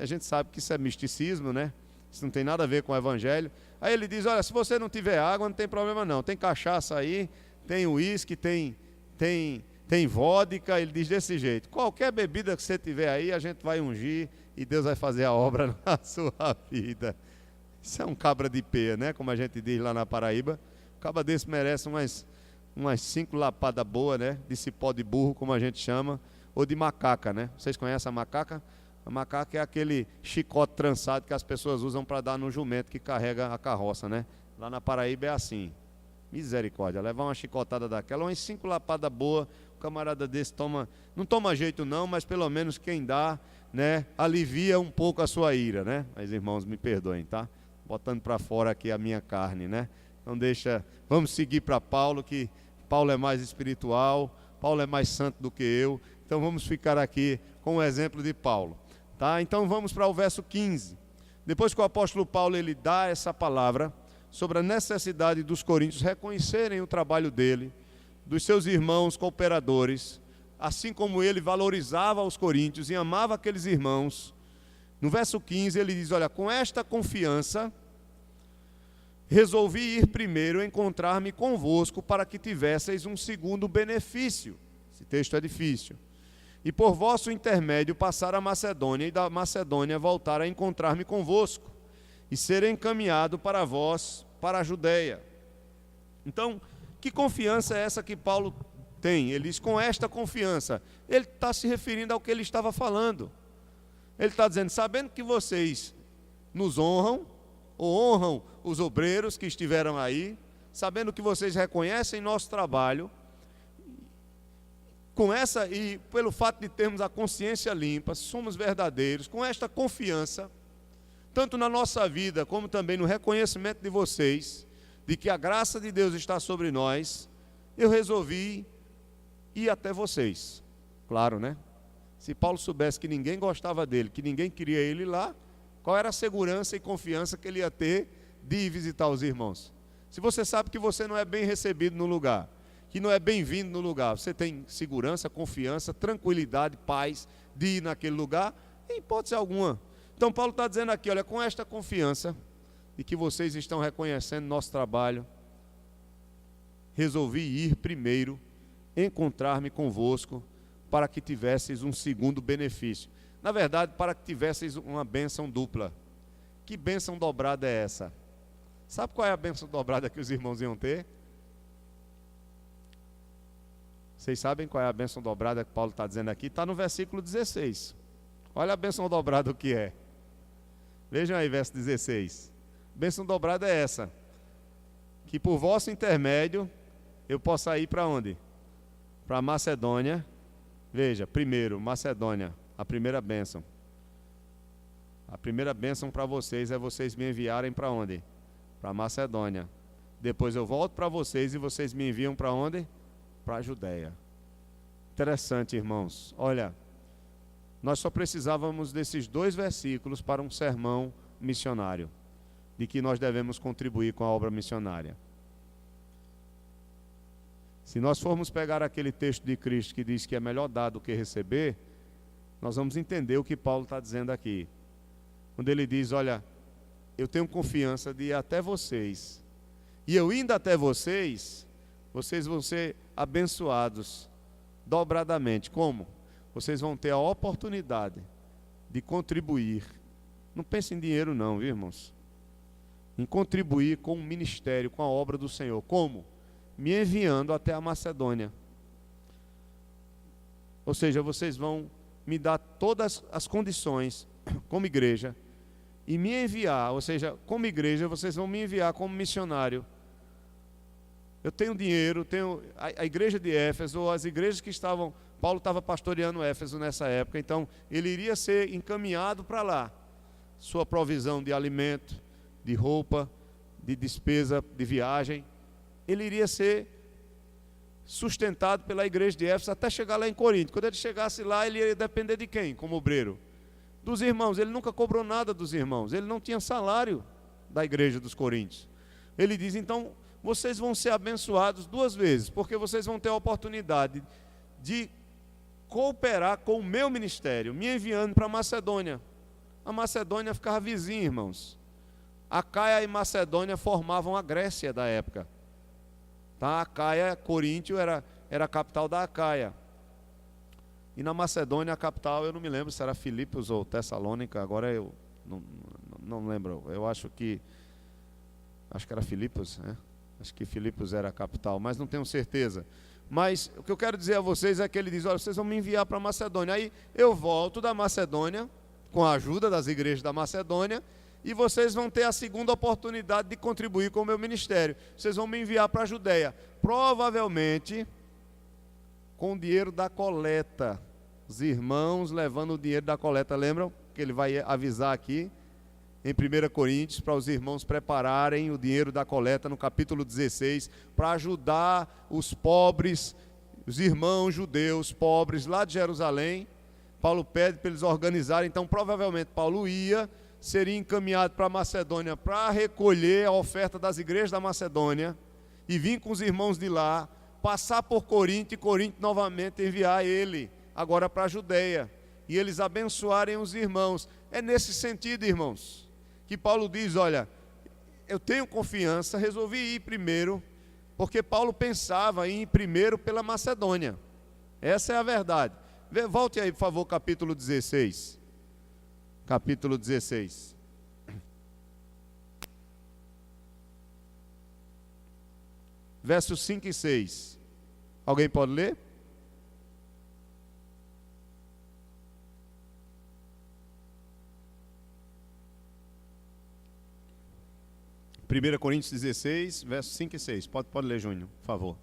A gente sabe que isso é misticismo, né? Isso não tem nada a ver com o evangelho. Aí ele diz: olha, se você não tiver água, não tem problema não. Tem cachaça aí, tem uísque, tem vodka. Ele diz desse jeito: qualquer bebida que você tiver aí, a gente vai ungir e Deus vai fazer a obra na sua vida. Isso é um cabra de pé, né? Como a gente diz lá na Paraíba. Um cabra desse merece umas 5 lapadas boas, né? De cipó de burro, como a gente chama, ou de macaca, né? Vocês conhecem a macaca? A macaca é aquele chicote trançado que as pessoas usam para dar no jumento que carrega a carroça, né? Lá na Paraíba é assim. Misericórdia, levar uma chicotada daquela, umas 5 lapadas boas, o camarada desse não toma jeito não, mas pelo menos quem dá, né, alivia um pouco a sua ira, né? Mas irmãos, me perdoem, tá? Botando para fora aqui a minha carne, né? Então vamos seguir para Paulo, que Paulo é mais espiritual, Paulo é mais santo do que eu, então vamos ficar aqui com o exemplo de Paulo. Tá? Então vamos para o verso 15. Depois que o apóstolo Paulo ele dá essa palavra sobre a necessidade dos coríntios reconhecerem o trabalho dele, dos seus irmãos cooperadores, assim como ele valorizava os coríntios e amava aqueles irmãos, no verso 15 ele diz: olha, com esta confiança resolvi ir primeiro encontrar-me convosco para que tivesseis um segundo benefício. Esse texto é difícil. E por vosso intermédio passar a Macedônia, e da Macedônia voltar a encontrar-me convosco, e ser encaminhado para vós, para a Judeia. Então, que confiança é essa que Paulo tem? Ele diz: com esta confiança. Ele está se referindo ao que ele estava falando. Ele está dizendo: sabendo que vocês nos honram, ou honram os obreiros que estiveram aí, sabendo que vocês reconhecem nosso trabalho, com essa, e pelo fato de termos a consciência limpa, somos verdadeiros, com esta confiança, tanto na nossa vida, como também no reconhecimento de vocês, de que a graça de Deus está sobre nós, eu resolvi ir até vocês. Claro, né? Se Paulo soubesse que ninguém gostava dele, que ninguém queria ele lá, Qual era a segurança e confiança que ele ia ter de ir visitar os irmãos? Se você sabe que você não é bem recebido no lugar, que não é bem-vindo no lugar, você tem segurança, confiança, tranquilidade, paz de ir naquele lugar? Em hipótese alguma. Então Paulo está dizendo aqui, olha, com esta confiança de que vocês estão reconhecendo nosso trabalho, resolvi ir primeiro, encontrar-me convosco, para que tivesseis um segundo benefício. Na verdade, para que tivesseis uma bênção dupla. Que bênção dobrada é essa? Sabe qual é a bênção dobrada que os irmãos iam ter? Vocês sabem qual é a bênção dobrada que Paulo está dizendo aqui? Está no versículo 16. Olha a bênção dobrada o que é. Vejam aí, verso 16. Bênção dobrada é essa: que por vosso intermédio eu possa ir para onde? Para Macedônia. Veja, primeiro, Macedônia, a primeira bênção. A primeira bênção para vocês é vocês me enviarem para onde? Para Macedônia. Depois eu volto para vocês e vocês me enviam para onde? Para a Judeia. Interessante, irmãos. Olha, nós só precisávamos desses 2 versículos para um sermão missionário, de que nós devemos contribuir com a obra missionária. Se nós formos pegar aquele texto de Cristo que diz que é melhor dar do que receber, nós vamos entender o que Paulo está dizendo aqui. Quando ele diz, olha, eu tenho confiança de ir até vocês, e eu indo até vocês, vocês vão ser abençoados dobradamente. Como? Vocês vão ter a oportunidade de contribuir. Não pense em dinheiro não, viu, irmãos? Em contribuir com o ministério, com a obra do Senhor. Como? Me enviando até a Macedônia. Ou seja, vocês vão me dar todas as condições como igreja e me enviar, ou seja, como igreja, vocês vão me enviar como missionário. Eu tenho dinheiro, tenho a igreja de Éfeso, ou as igrejas que estavam, Paulo estava pastoreando Éfeso nessa época, então ele iria ser encaminhado para lá. Sua provisão de alimento, de roupa, de despesa, de viagem, ele iria ser sustentado pela igreja de Éfeso até chegar lá em Corinto. Quando ele chegasse lá, ele ia depender de quem como obreiro? Dos irmãos. Ele nunca cobrou nada dos irmãos, ele não tinha salário da igreja dos Coríntios. Ele diz, então, vocês vão ser abençoados 2 vezes, porque vocês vão ter a oportunidade de cooperar com o meu ministério, me enviando para a Macedônia. A Macedônia ficava vizinha, irmãos. Acaia e Macedônia formavam a Grécia da época. Tá? Acaia, Coríntio era a capital da Acaia. E na Macedônia a capital, eu não me lembro se era Filipos ou Tessalônica, agora eu não lembro. Eu acho que era Filipos, né? Acho que Filipos era a capital, mas não tenho certeza. Mas o que eu quero dizer a vocês é que ele diz, olha, vocês vão me enviar para a Macedônia. Aí eu volto da Macedônia, com a ajuda das igrejas da Macedônia, e vocês vão ter a segunda oportunidade de contribuir com o meu ministério. Vocês vão me enviar para a Judeia, provavelmente com o dinheiro da coleta. Os irmãos levando o dinheiro da coleta, lembram? Que ele vai avisar aqui em 1 Coríntios, para os irmãos prepararem o dinheiro da coleta no capítulo 16, para ajudar os pobres, os irmãos judeus pobres lá de Jerusalém. Paulo pede para eles organizarem, então provavelmente Paulo seria encaminhado para a Macedônia para recolher a oferta das igrejas da Macedônia e vir com os irmãos de lá, passar por Corinto e Corinto novamente enviar ele agora para a Judeia e eles abençoarem os irmãos. É nesse sentido, irmãos, que Paulo diz, olha, eu tenho confiança, resolvi ir primeiro, porque Paulo pensava em ir primeiro pela Macedônia. Essa é a verdade. Volte aí, por favor, capítulo 16. Capítulo 16. Versos 5 e 6. Alguém pode ler? Primeira Coríntios 16, versos 5 e 6. Pode ler, Júnior, por favor.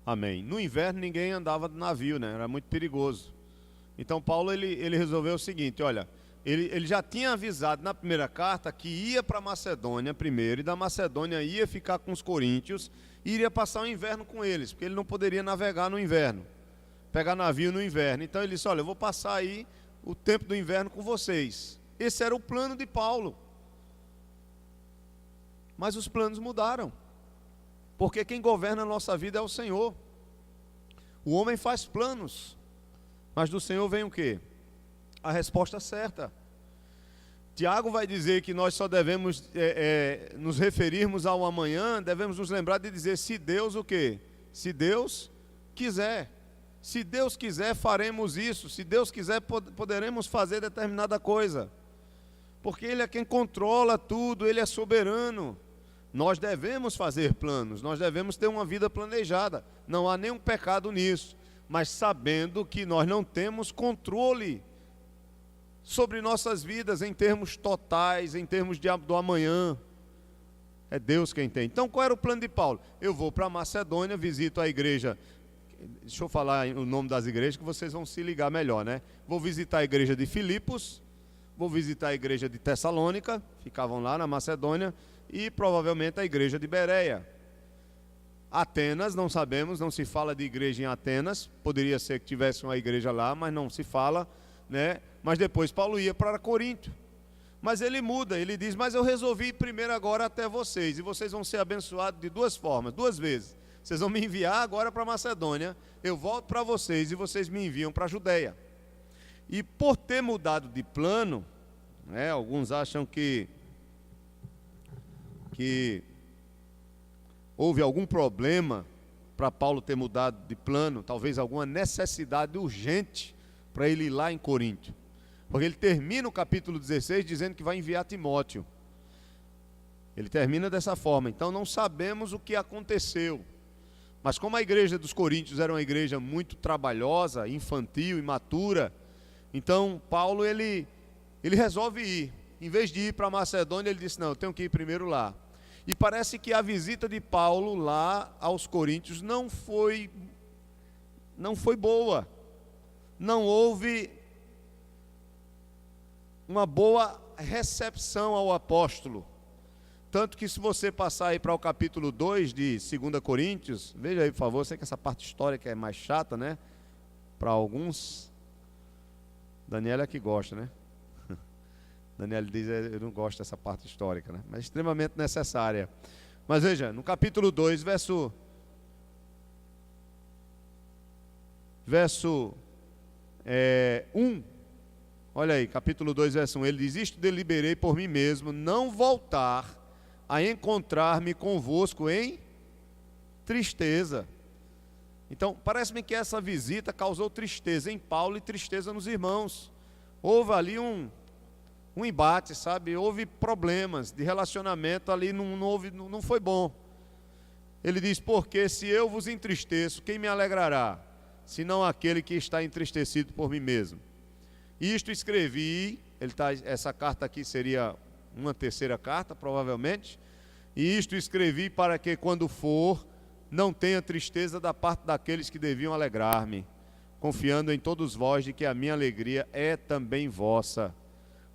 Amém. No inverno ninguém andava de navio, né? Era muito perigoso. Então Paulo ele resolveu o seguinte, olha, ele já tinha avisado na primeira carta que ia para a Macedônia primeiro, e da Macedônia ia ficar com os coríntios, e iria passar o inverno com eles, porque ele não poderia navegar no inverno, pegar navio no inverno. Então ele disse: olha, eu vou passar aí o tempo do inverno com vocês. Esse era o plano de Paulo. Mas os planos mudaram, porque quem governa a nossa vida é o Senhor. O homem faz planos, mas do Senhor vem o quê? A resposta certa. Tiago vai dizer que nós só devemos nos referirmos ao amanhã, devemos nos lembrar de dizer: se Deus o quê? Se Deus quiser. Se Deus quiser, faremos isso. Se Deus quiser, poderemos fazer determinada coisa. Porque Ele é quem controla tudo, Ele é soberano. Nós devemos fazer planos, nós devemos ter uma vida planejada. Não há nenhum pecado nisso, mas sabendo que nós não temos controle sobre nossas vidas em termos totais, em termos do amanhã. É Deus quem tem. Então qual era o plano de Paulo? Eu vou para a Macedônia, visito a igreja. Deixa eu falar o nome das igrejas que vocês vão se ligar melhor, né? Vou visitar a igreja de Filipos, vou visitar a igreja de Tessalônica, ficavam lá na Macedônia, e provavelmente a igreja de Bereia. Atenas, não sabemos, não se fala de igreja em Atenas, poderia ser que tivesse uma igreja lá, mas não se fala, né? Mas depois Paulo ia para Corinto. Mas ele muda, ele diz: mas eu resolvi ir primeiro agora até vocês, e vocês vão ser abençoados de duas formas, duas vezes. Vocês vão me enviar agora para a Macedônia, eu volto para vocês e vocês me enviam para a Judeia. E por ter mudado de plano, né, alguns acham que houve algum problema para Paulo ter mudado de plano, talvez alguma necessidade urgente para ele ir lá em Corinto. Porque ele termina o capítulo 16 dizendo que vai enviar Timóteo. Ele termina dessa forma. Então não sabemos o que aconteceu. Mas como a igreja dos coríntios era uma igreja muito trabalhosa, infantil, imatura, então Paulo ele resolve ir. Em vez de ir para a Macedônia, ele disse: não, eu tenho que ir primeiro lá. E parece que a visita de Paulo lá aos coríntios não foi boa. Não houve uma boa recepção ao apóstolo. Tanto que se você passar aí para o capítulo 2 de 2 Coríntios, veja aí por favor, eu sei que essa parte histórica é mais chata, né? Para alguns. Daniela é que gosta, né? Daniela diz: eu não gosto dessa parte histórica, né? Mas é extremamente necessária. Mas veja, no capítulo 2, verso 1, olha aí, capítulo 2, verso 1, ele diz: isto deliberei por mim mesmo, não voltar a encontrar-me convosco em tristeza. Então, parece-me que essa visita causou tristeza em Paulo e tristeza nos irmãos. Houve ali um embate, sabe? Houve problemas de relacionamento ali, não foi bom. Ele diz: porque se eu vos entristeço, quem me alegrará? Senão aquele que está entristecido por mim mesmo. Isto escrevi, essa carta aqui seria uma terceira carta, provavelmente. E isto escrevi para que, quando for, não tenha tristeza da parte daqueles que deviam alegrar-me, confiando em todos vós de que a minha alegria é também vossa.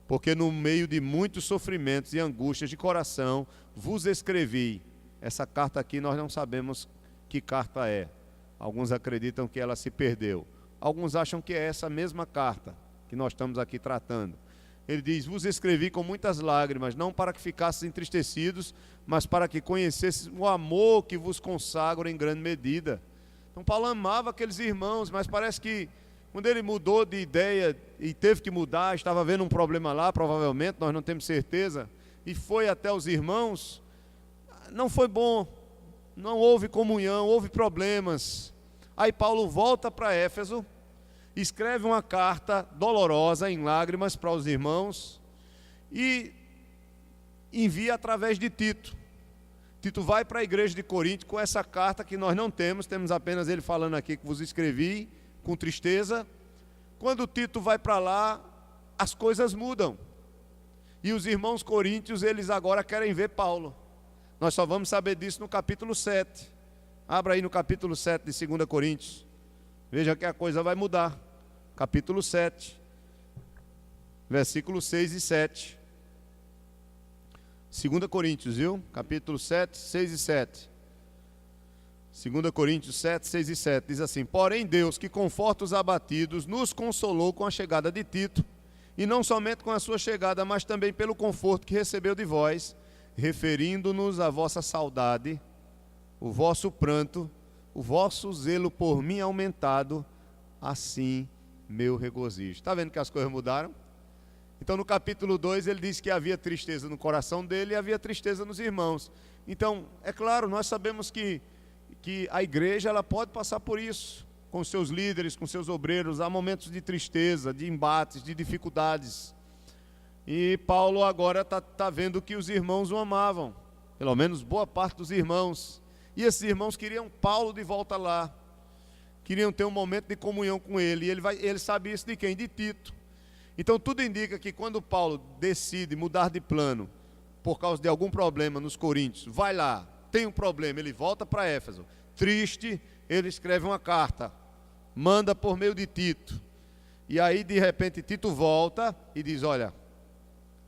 Porque no meio de muitos sofrimentos e angústias de coração vos escrevi. Essa carta aqui nós não sabemos que carta é. Alguns acreditam que ela se perdeu. Alguns acham que é essa mesma carta que nós estamos aqui tratando. Ele diz: vos escrevi com muitas lágrimas, não para que ficasseis entristecidos, mas para que conhecesseis o amor que vos consagro em grande medida. Então Paulo amava aqueles irmãos, mas parece que quando ele mudou de ideia e teve que mudar, estava havendo um problema lá, provavelmente, nós não temos certeza, e foi até os irmãos, não foi bom, não houve comunhão, houve problemas. Aí Paulo volta para Éfeso, escreve uma carta dolorosa em lágrimas para os irmãos e envia através de Tito. Tito vai para a igreja de Corinto com essa carta que nós não temos apenas ele falando aqui que vos escrevi com tristeza. Quando Tito vai para lá, as coisas mudam. E os irmãos coríntios, eles agora querem ver Paulo. Nós só vamos saber disso no capítulo 7. Abra aí no capítulo 7 de 2 Coríntios. Veja que a coisa vai mudar. Capítulo 7. versículos 6 e 7. 2 Coríntios, viu? Capítulo 7, 6 e 7. 2 Coríntios 7, 6 e 7. Diz assim: porém Deus, que conforta os abatidos, nos consolou com a chegada de Tito, e não somente com a sua chegada, mas também pelo conforto que recebeu de vós, referindo-nos à vossa saudade, o vosso pranto, o vosso zelo por mim aumentado, assim meu regozijo. Está vendo que as coisas mudaram? Então no capítulo 2 ele diz que havia tristeza no coração dele e havia tristeza nos irmãos. Então, é claro, nós sabemos que a igreja ela pode passar por isso, com seus líderes, com seus obreiros, há momentos de tristeza, de embates, de dificuldades. E Paulo agora está vendo que os irmãos o amavam, pelo menos boa parte dos irmãos. E esses irmãos queriam Paulo de volta lá, queriam ter um momento de comunhão com ele. E ele sabe isso de quem? De Tito. Então tudo indica que quando Paulo decide mudar de plano, por causa de algum problema nos Coríntios, vai lá, tem um problema, ele volta para Éfeso. Triste, ele escreve uma carta, manda por meio de Tito. E aí de repente Tito volta e diz: olha,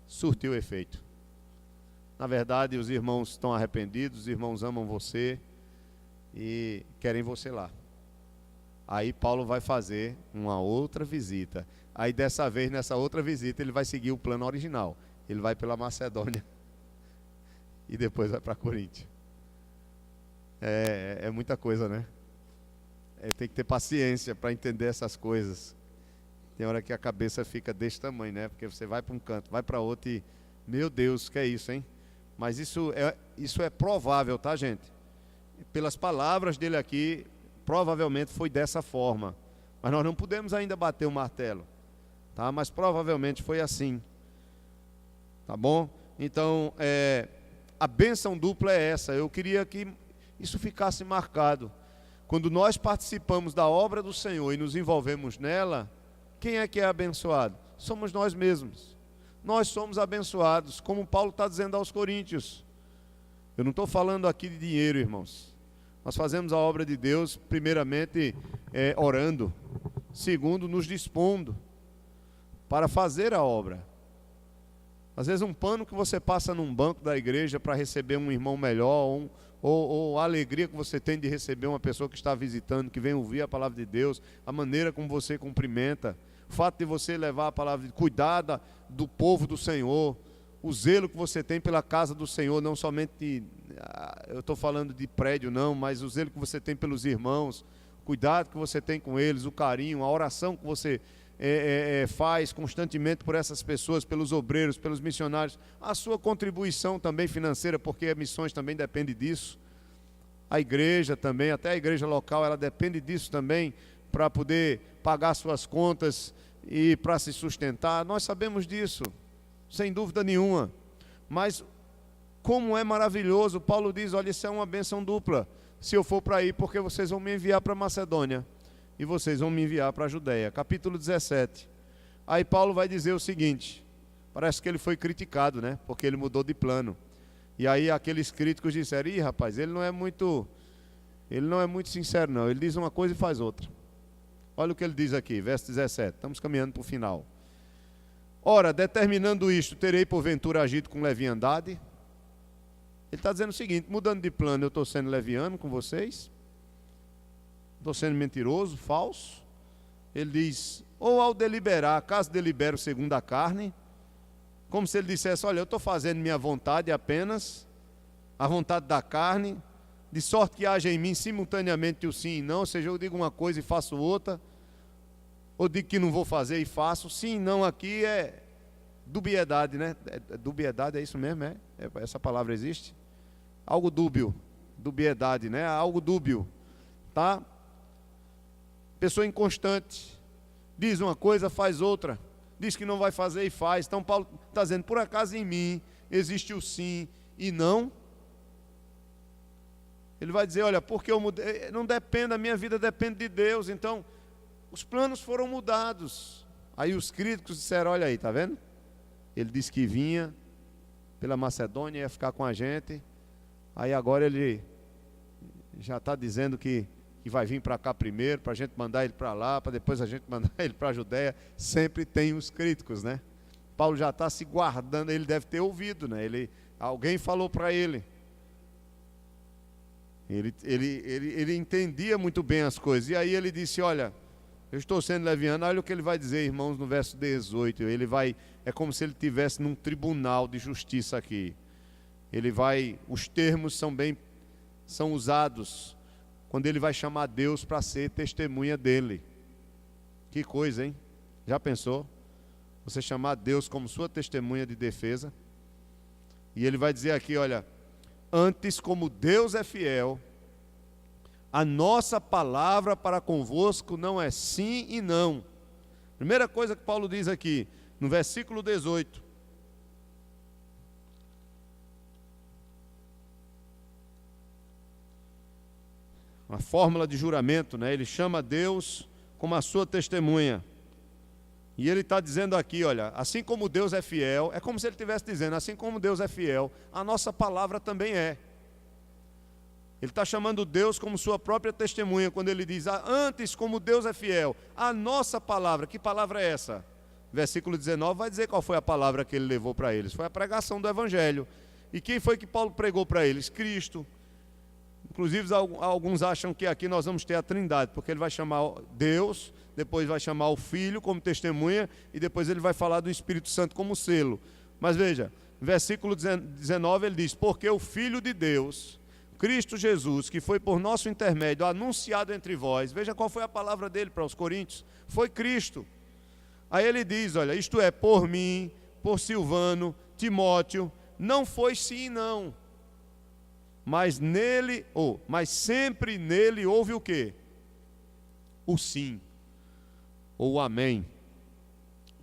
surtiu efeito. Na verdade os irmãos estão arrependidos, os irmãos amam você e querem você lá. Aí Paulo vai fazer uma outra visita. Aí dessa vez, nessa outra visita, ele vai seguir o plano original. Ele vai pela Macedônia e depois vai para Corinto. É muita coisa, né? Tem que ter paciência para entender essas coisas. Tem hora que a cabeça fica desse tamanho, né? Porque você vai para um canto, vai para outro e... meu Deus, que é isso, hein? Mas isso é provável, tá, gente? Pelas palavras dele aqui, provavelmente foi dessa forma. Mas nós não podemos ainda bater o martelo, tá? Mas provavelmente foi assim. Tá bom? Então, a bênção dupla é essa. Eu queria que isso ficasse marcado. Quando nós participamos da obra do Senhor e nos envolvemos nela, quem é que é abençoado? Somos nós mesmos. Nós somos abençoados, como Paulo está dizendo aos Coríntios. Eu não estou falando aqui de dinheiro, irmãos. Nós fazemos a obra de Deus, primeiramente, orando. Segundo, nos dispondo para fazer a obra. Às vezes um pano que você passa num banco da igreja para receber um irmão melhor, ou a alegria que você tem de receber uma pessoa que está visitando, que vem ouvir a palavra de Deus, a maneira como você cumprimenta, o fato de você levar a palavra, de cuidar do povo do Senhor, o zelo que você tem pela casa do Senhor, não somente, eu estou falando de prédio não, mas o zelo que você tem pelos irmãos, o cuidado que você tem com eles, o carinho, a oração que você faz constantemente por essas pessoas, pelos obreiros, pelos missionários, a sua contribuição também financeira, porque as missões também dependem disso, a igreja também, até a igreja local, ela depende disso também, para poder pagar suas contas e para se sustentar. Nós sabemos disso, sem dúvida nenhuma, mas como é maravilhoso, Paulo diz: olha, isso é uma bênção dupla, se eu for para aí, porque vocês vão me enviar para Macedônia, e vocês vão me enviar para a Judeia. Capítulo 17. Aí Paulo vai dizer o seguinte, parece que ele foi criticado, né? Porque ele mudou de plano. E aí aqueles críticos disseram: ih, rapaz, ele não é muito sincero não, ele diz uma coisa e faz outra. Olha o que ele diz aqui, verso 17, estamos caminhando para o final. Ora, determinando isto, terei porventura agido com leviandade? Ele está dizendo o seguinte: mudando de plano, eu estou sendo leviano com vocês? Estou sendo mentiroso, falso? Ele diz: ou ao deliberar, caso delibero segundo a carne, como se ele dissesse: olha, eu estou fazendo minha vontade apenas, a vontade da carne, de sorte que haja em mim simultaneamente o sim e não, ou seja, eu digo uma coisa e faço outra, ou digo que não vou fazer e faço. Sim e não aqui é dubiedade, né? Dubiedade, é isso mesmo, essa palavra existe? Algo dúbio, dubiedade, né? Algo dúbio, tá? Pessoa inconstante, diz uma coisa, faz outra, diz que não vai fazer e faz. Então Paulo está dizendo: por acaso em mim existe o sim e não? Ele vai dizer: olha, porque eu mudei, não depende, a minha vida depende de Deus. Então os planos foram mudados. Aí os críticos disseram: olha aí, está vendo? Ele disse que vinha pela Macedônia, ia ficar com a gente. Aí agora ele já está dizendo que vai vir para cá primeiro, para a gente mandar ele para lá, para depois a gente mandar ele para a Judeia. Sempre tem os críticos, né? Paulo já está se guardando, ele deve ter ouvido, né? Alguém falou para ele. Ele entendia muito bem as coisas. E aí ele disse, olha, eu estou sendo leviano. Olha o que ele vai dizer, irmãos, no verso 18. É como se ele estivesse num tribunal de justiça aqui. Os termos são usados quando ele vai chamar Deus para ser testemunha dele. Que coisa, hein? Já pensou? Você chamar Deus como sua testemunha de defesa? E ele vai dizer aqui, olha, antes, como Deus é fiel, a nossa palavra para convosco não é sim e não. Primeira coisa que Paulo diz aqui, no versículo 18. Uma fórmula de juramento, né? Ele chama Deus como a sua testemunha. E ele está dizendo aqui, olha, assim como Deus é fiel, é como se ele estivesse dizendo, assim como Deus é fiel, a nossa palavra também é. Ele está chamando Deus como sua própria testemunha, quando ele diz, antes como Deus é fiel, a nossa palavra, que palavra é essa? Versículo 19 vai dizer qual foi a palavra que ele levou para eles, foi a pregação do Evangelho. E quem foi que Paulo pregou para eles? Cristo. Inclusive alguns acham que aqui nós vamos ter a Trindade, porque ele vai chamar Deus, depois vai chamar o Filho como testemunha, e depois ele vai falar do Espírito Santo como selo. Mas veja, versículo 19 ele diz, porque o Filho de Deus, Cristo Jesus, que foi por nosso intermédio anunciado entre vós, veja qual foi a palavra dele para os coríntios, foi Cristo. Aí ele diz, olha, isto é, por mim, por Silvano, Timóteo, não foi sim e não, mas sempre nele houve o quê? O sim, ou o amém.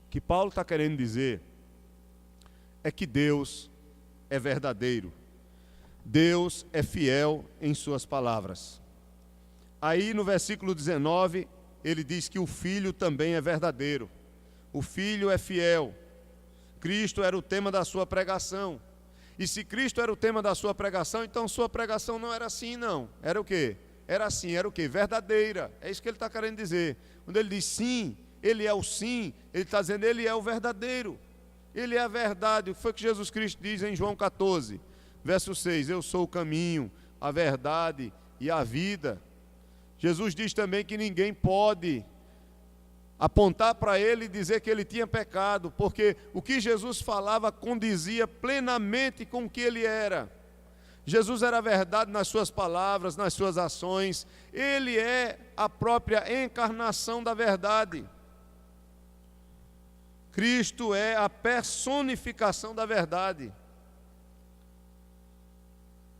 O que Paulo está querendo dizer é que Deus é verdadeiro. Deus é fiel em suas palavras. Aí no versículo 19, ele diz que o Filho também é verdadeiro. O Filho é fiel. Cristo era o tema da sua pregação. E se Cristo era o tema da sua pregação, então sua pregação não era assim, não. Era o quê? Era assim, era o quê? Verdadeira. É isso que ele está querendo dizer. Quando ele diz sim, ele é o sim, ele está dizendo, ele é o verdadeiro. Ele é a verdade. O que foi que Jesus Cristo diz em João 14, verso 6? Eu sou o caminho, a verdade e a vida. Jesus diz também que ninguém pode apontar para ele e dizer que ele tinha pecado, porque o que Jesus falava condizia plenamente com o que ele era. Jesus era a verdade nas suas palavras, nas suas ações. Ele é a própria encarnação da verdade. Cristo é a personificação da verdade.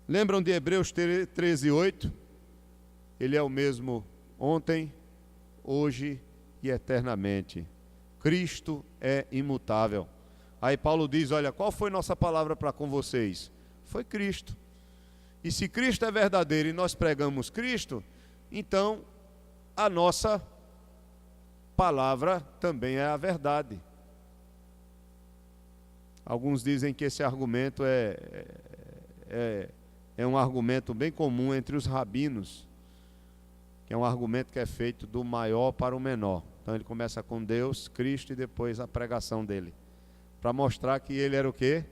Lembram de Hebreus 13:8? Ele é o mesmo ontem, hoje e eternamente. Cristo é imutável. Aí Paulo diz, olha, qual foi nossa palavra para com vocês? Foi Cristo. E se Cristo é verdadeiro e nós pregamos Cristo, então a nossa palavra também é a verdade. Alguns dizem que esse argumento é um argumento bem comum entre os rabinos, que é um argumento que é feito do maior para o menor. Então ele começa com Deus, Cristo e depois a pregação dele, para mostrar que ele era o quê?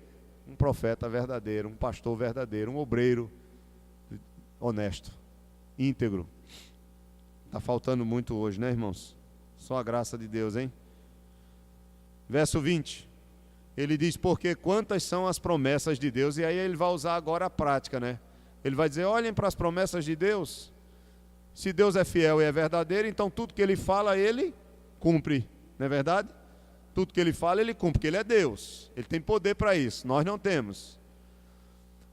Um profeta verdadeiro, um pastor verdadeiro, um obreiro honesto, íntegro. Está faltando muito hoje, né, irmãos? Só a graça de Deus, hein? Verso 20, ele diz, porque quantas são as promessas de Deus, e aí ele vai usar agora a prática, né? Ele vai dizer, olhem para as promessas de Deus. Se Deus é fiel e é verdadeiro, então tudo que ele fala, ele cumpre, não é verdade? Tudo que ele fala, ele cumpre, porque ele é Deus. Ele tem poder para isso, nós não temos.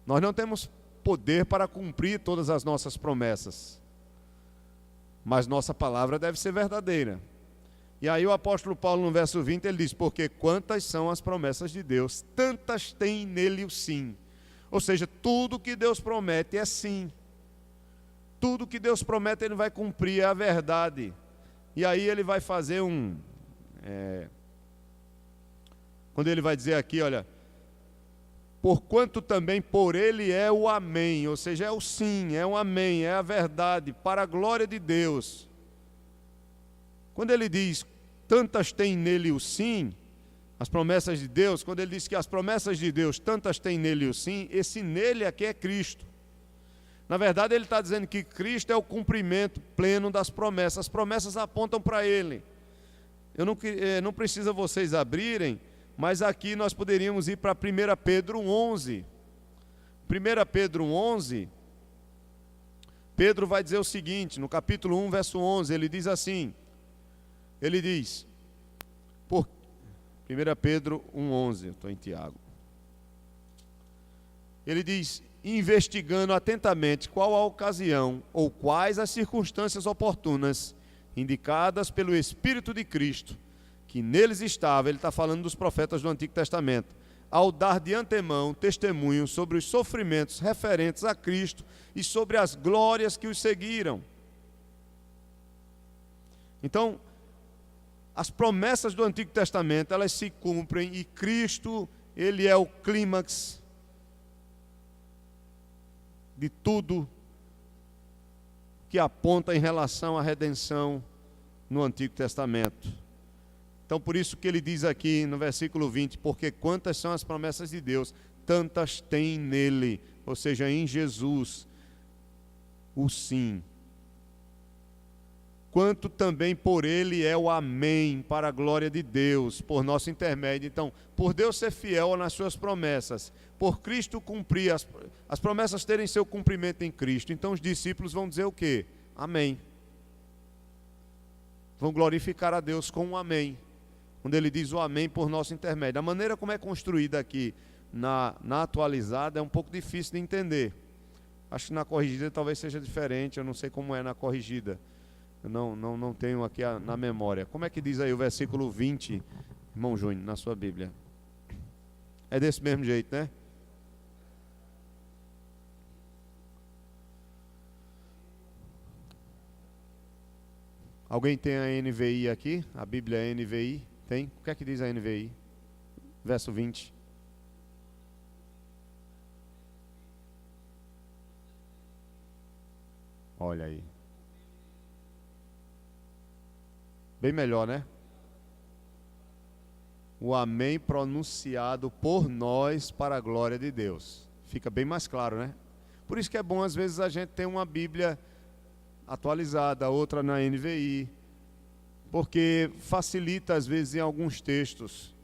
Nós não temos poder para cumprir todas as nossas promessas. Mas nossa palavra deve ser verdadeira. E aí o apóstolo Paulo, no verso 20, ele diz, porque quantas são as promessas de Deus, tantas tem nele o sim. Ou seja, tudo que Deus promete é sim. Tudo que Deus promete, ele vai cumprir, é a verdade. E aí ele vai fazer quando ele vai dizer aqui, olha, porquanto também por ele é o amém, ou seja, é o sim, é o amém, é a verdade, para a glória de Deus. Quando ele diz, tantas tem nele o sim, As promessas de Deus, quando ele diz que as promessas de Deus, tantas tem nele o sim, esse nele aqui é Cristo. Na verdade, ele está dizendo que Cristo é o cumprimento pleno das promessas. As promessas apontam para ele. Não precisa vocês abrirem, mas aqui nós poderíamos ir para 1 Pedro 11. 1 Pedro 11, Pedro vai dizer o seguinte, no capítulo 1, verso 11, ele diz assim, ele diz, 1 Pedro 1,11, eu estou em Tiago. Ele diz, investigando atentamente qual a ocasião ou quais as circunstâncias oportunas indicadas pelo Espírito de Cristo, que neles estava, ele está falando dos profetas do Antigo Testamento, ao dar de antemão testemunho sobre os sofrimentos referentes a Cristo e sobre as glórias que os seguiram. Então, as promessas do Antigo Testamento, elas se cumprem e Cristo, ele é o clímax de tudo que aponta em relação à redenção no Antigo Testamento. Então, por isso que ele diz aqui no versículo 20, porque quantas são as promessas de Deus, tantas tem nele, ou seja, em Jesus, o sim. Quanto também por ele é o amém, para a glória de Deus, por nosso intermédio. Então, por Deus ser fiel nas suas promessas, por Cristo cumprir, as promessas terem seu cumprimento em Cristo, então os discípulos vão dizer o quê? Amém. Vão glorificar a Deus com um amém. Quando ele diz o amém por nosso intermédio. A maneira como é construída aqui na atualizada é um pouco difícil de entender. Acho que na corrigida talvez seja diferente, eu não sei como é na corrigida. Eu não tenho aqui na memória. Como é que diz aí o versículo 20, irmão Júnior, na sua Bíblia? É desse mesmo jeito, né? Alguém tem a NVI aqui? A Bíblia é NVI? Tem? O que é que diz a NVI? Verso 20. Olha aí. Bem melhor, né? O amém pronunciado por nós para a glória de Deus. Fica bem mais claro, né? Por isso que é bom, às vezes, a gente ter uma Bíblia atualizada, outra na NVI, porque facilita, às vezes, em alguns textos,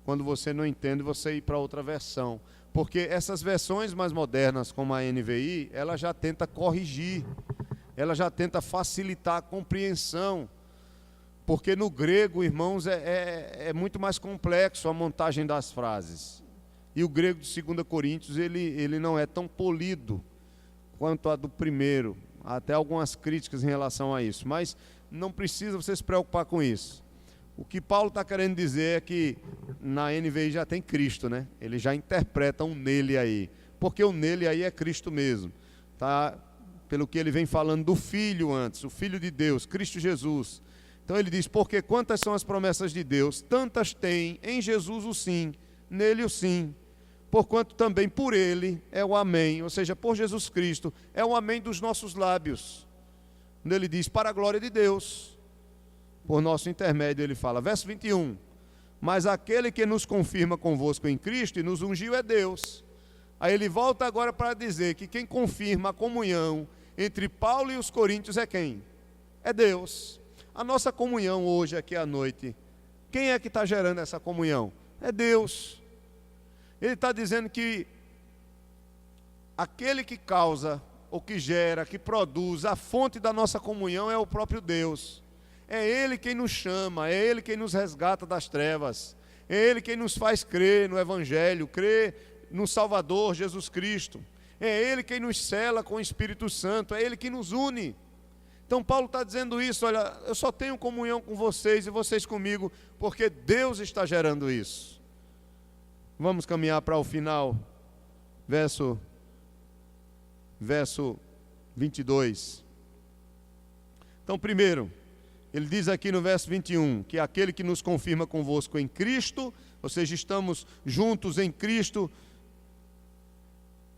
quando você não entende, você ir para outra versão. Porque essas versões mais modernas, como a NVI, ela já tenta corrigir, ela já tenta facilitar a compreensão. Porque no grego, irmãos, é muito mais complexo a montagem das frases. E o grego de 2 Coríntios, ele não é tão polido quanto a do primeiro. Há até algumas críticas em relação a isso. Mas não precisa você se preocupar com isso. O que Paulo está querendo dizer é que na NVI já tem Cristo, né? Ele já interpreta um nele aí. Porque o nele aí é Cristo mesmo. Tá? Pelo que ele vem falando do Filho antes, o Filho de Deus, Cristo Jesus. Então ele diz, porque quantas são as promessas de Deus, tantas tem em Jesus o sim, nele o sim, porquanto também por ele é o amém, ou seja, por Jesus Cristo, é o amém dos nossos lábios. Quando ele diz, para a glória de Deus, por nosso intermédio, ele fala, verso 21, mas aquele que nos confirma convosco em Cristo e nos ungiu é Deus. Aí ele volta agora para dizer que quem confirma a comunhão entre Paulo e os coríntios é quem? É Deus. A nossa comunhão hoje, aqui à noite, quem é que está gerando essa comunhão? É Deus. Ele está dizendo que aquele que causa, ou que gera, que produz, a fonte da nossa comunhão é o próprio Deus. É Ele quem nos chama, é Ele quem nos resgata das trevas, é Ele quem nos faz crer no Evangelho, crer no Salvador Jesus Cristo. É Ele quem nos cela com o Espírito Santo, é Ele que nos une. Então Paulo está dizendo isso, olha, eu só tenho comunhão com vocês e vocês comigo, porque Deus está gerando isso. Vamos caminhar para o final, verso 22. Então, primeiro, ele diz aqui no verso 21, que aquele que nos confirma convosco em Cristo, ou seja, estamos juntos em Cristo,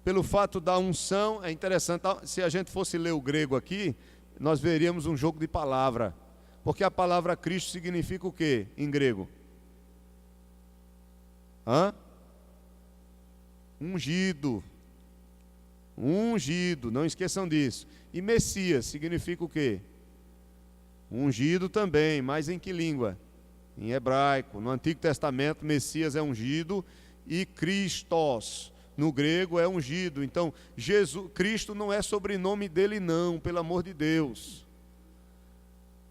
pelo fato da unção. É interessante, se a gente fosse ler o grego aqui, nós veríamos um jogo de palavra, porque a palavra Cristo significa o quê em grego? Hã? Ungido. Ungido, não esqueçam disso. E Messias significa o quê? Ungido também, mas em que língua? Em hebraico. No Antigo Testamento, Messias é ungido e Christos, no grego, é ungido. Então, Cristo não é sobrenome dele não, pelo amor de Deus.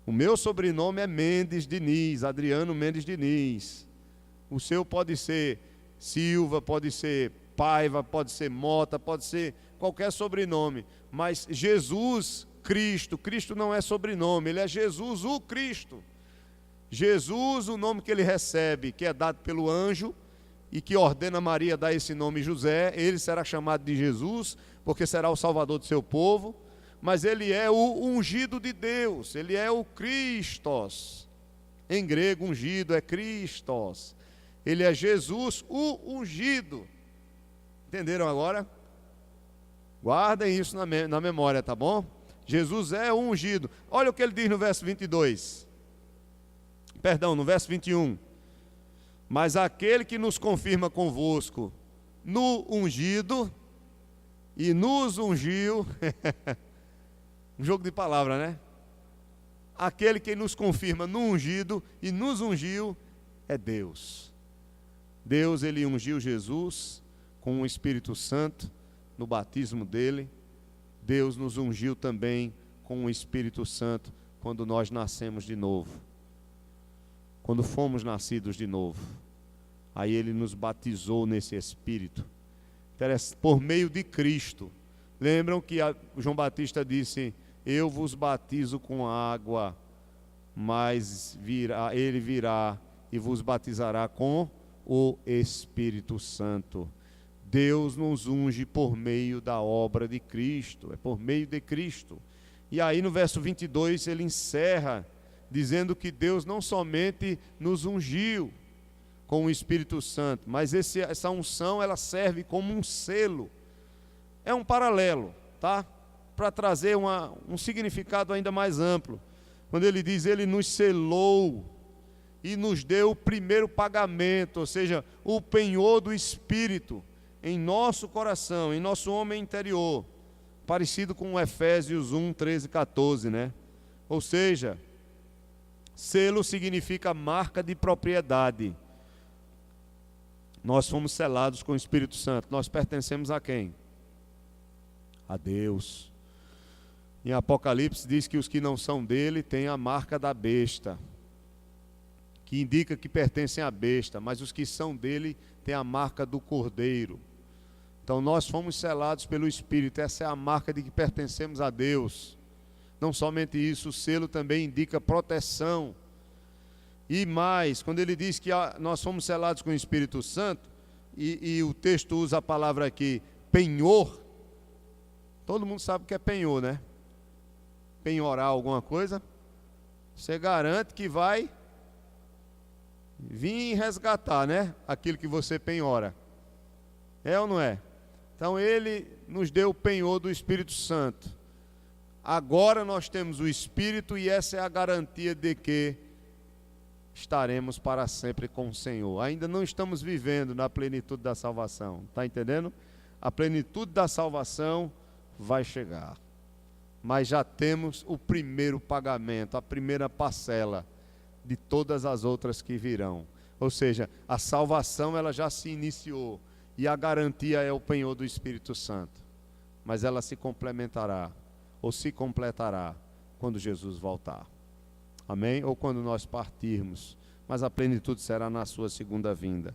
O meu sobrenome é Mendes Diniz, Adriano Mendes Diniz. O seu pode ser Silva, pode ser Paiva, pode ser Mota, pode ser qualquer sobrenome. Mas Jesus Cristo, Cristo não é sobrenome, ele é Jesus o Cristo. Jesus, o nome que ele recebe, que é dado pelo anjo, e que ordena Maria dar esse nome José, ele será chamado de Jesus, porque será o Salvador do seu povo, mas ele é o ungido de Deus, ele é o Christos. Em grego, ungido é Christos. Ele é Jesus, o ungido. Entenderam agora? Guardem isso na memória, tá bom? Jesus é o ungido. Olha o que ele diz no verso 22. Perdão, no verso 21. Mas aquele que nos confirma convosco no ungido e nos ungiu. Um jogo de palavra, né? Aquele que nos confirma no ungido e nos ungiu é Deus. Deus, ele ungiu Jesus com o Espírito Santo no batismo dele. Deus nos ungiu também com o Espírito Santo quando nós nascemos de novo. Quando fomos nascidos de novo. Aí ele nos batizou nesse Espírito. Por meio de Cristo. Lembram que João Batista disse: eu vos batizo com água, mas ele virá e vos batizará com o Espírito Santo. Deus nos unge por meio da obra de Cristo, é por meio de Cristo. E aí no verso 22 ele encerra dizendo que Deus não somente nos ungiu com o Espírito Santo, mas essa unção ela serve como um selo. É um paralelo, tá? Para trazer um significado ainda mais amplo. Quando ele diz, ele nos selou e nos deu o primeiro pagamento, ou seja, o penhor do Espírito em nosso coração, em nosso homem interior, parecido com Efésios 1, 13, 14, né? Ou seja, selo significa marca de propriedade. Nós fomos selados com o Espírito Santo. Nós pertencemos a quem? A Deus. Em Apocalipse diz que os que não são dele têm a marca da besta, que indica que pertencem à besta, mas os que são dele têm a marca do Cordeiro. Então nós fomos selados pelo Espírito, essa é a marca de que pertencemos a Deus. Não somente isso, o selo também indica proteção. E mais, quando ele diz que nós fomos selados com o Espírito Santo, e o texto usa a palavra aqui, penhor, todo mundo sabe o que é penhor, né? Penhorar alguma coisa, você garante que vai vir resgatar, né? Aquilo que você penhora. É ou não é? Então ele nos deu o penhor do Espírito Santo. Agora nós temos o Espírito e essa é a garantia de que estaremos para sempre com o Senhor. Ainda não estamos vivendo na plenitude da salvação. Está entendendo? A plenitude da salvação vai chegar. Mas já temos o primeiro pagamento, a primeira parcela de todas as outras que virão. Ou seja, a salvação ela já se iniciou e a garantia é o penhor do Espírito Santo. Mas ela se complementará ou se completará quando Jesus voltar. Amém? Ou quando nós partirmos. Mas a plenitude será na sua segunda vinda.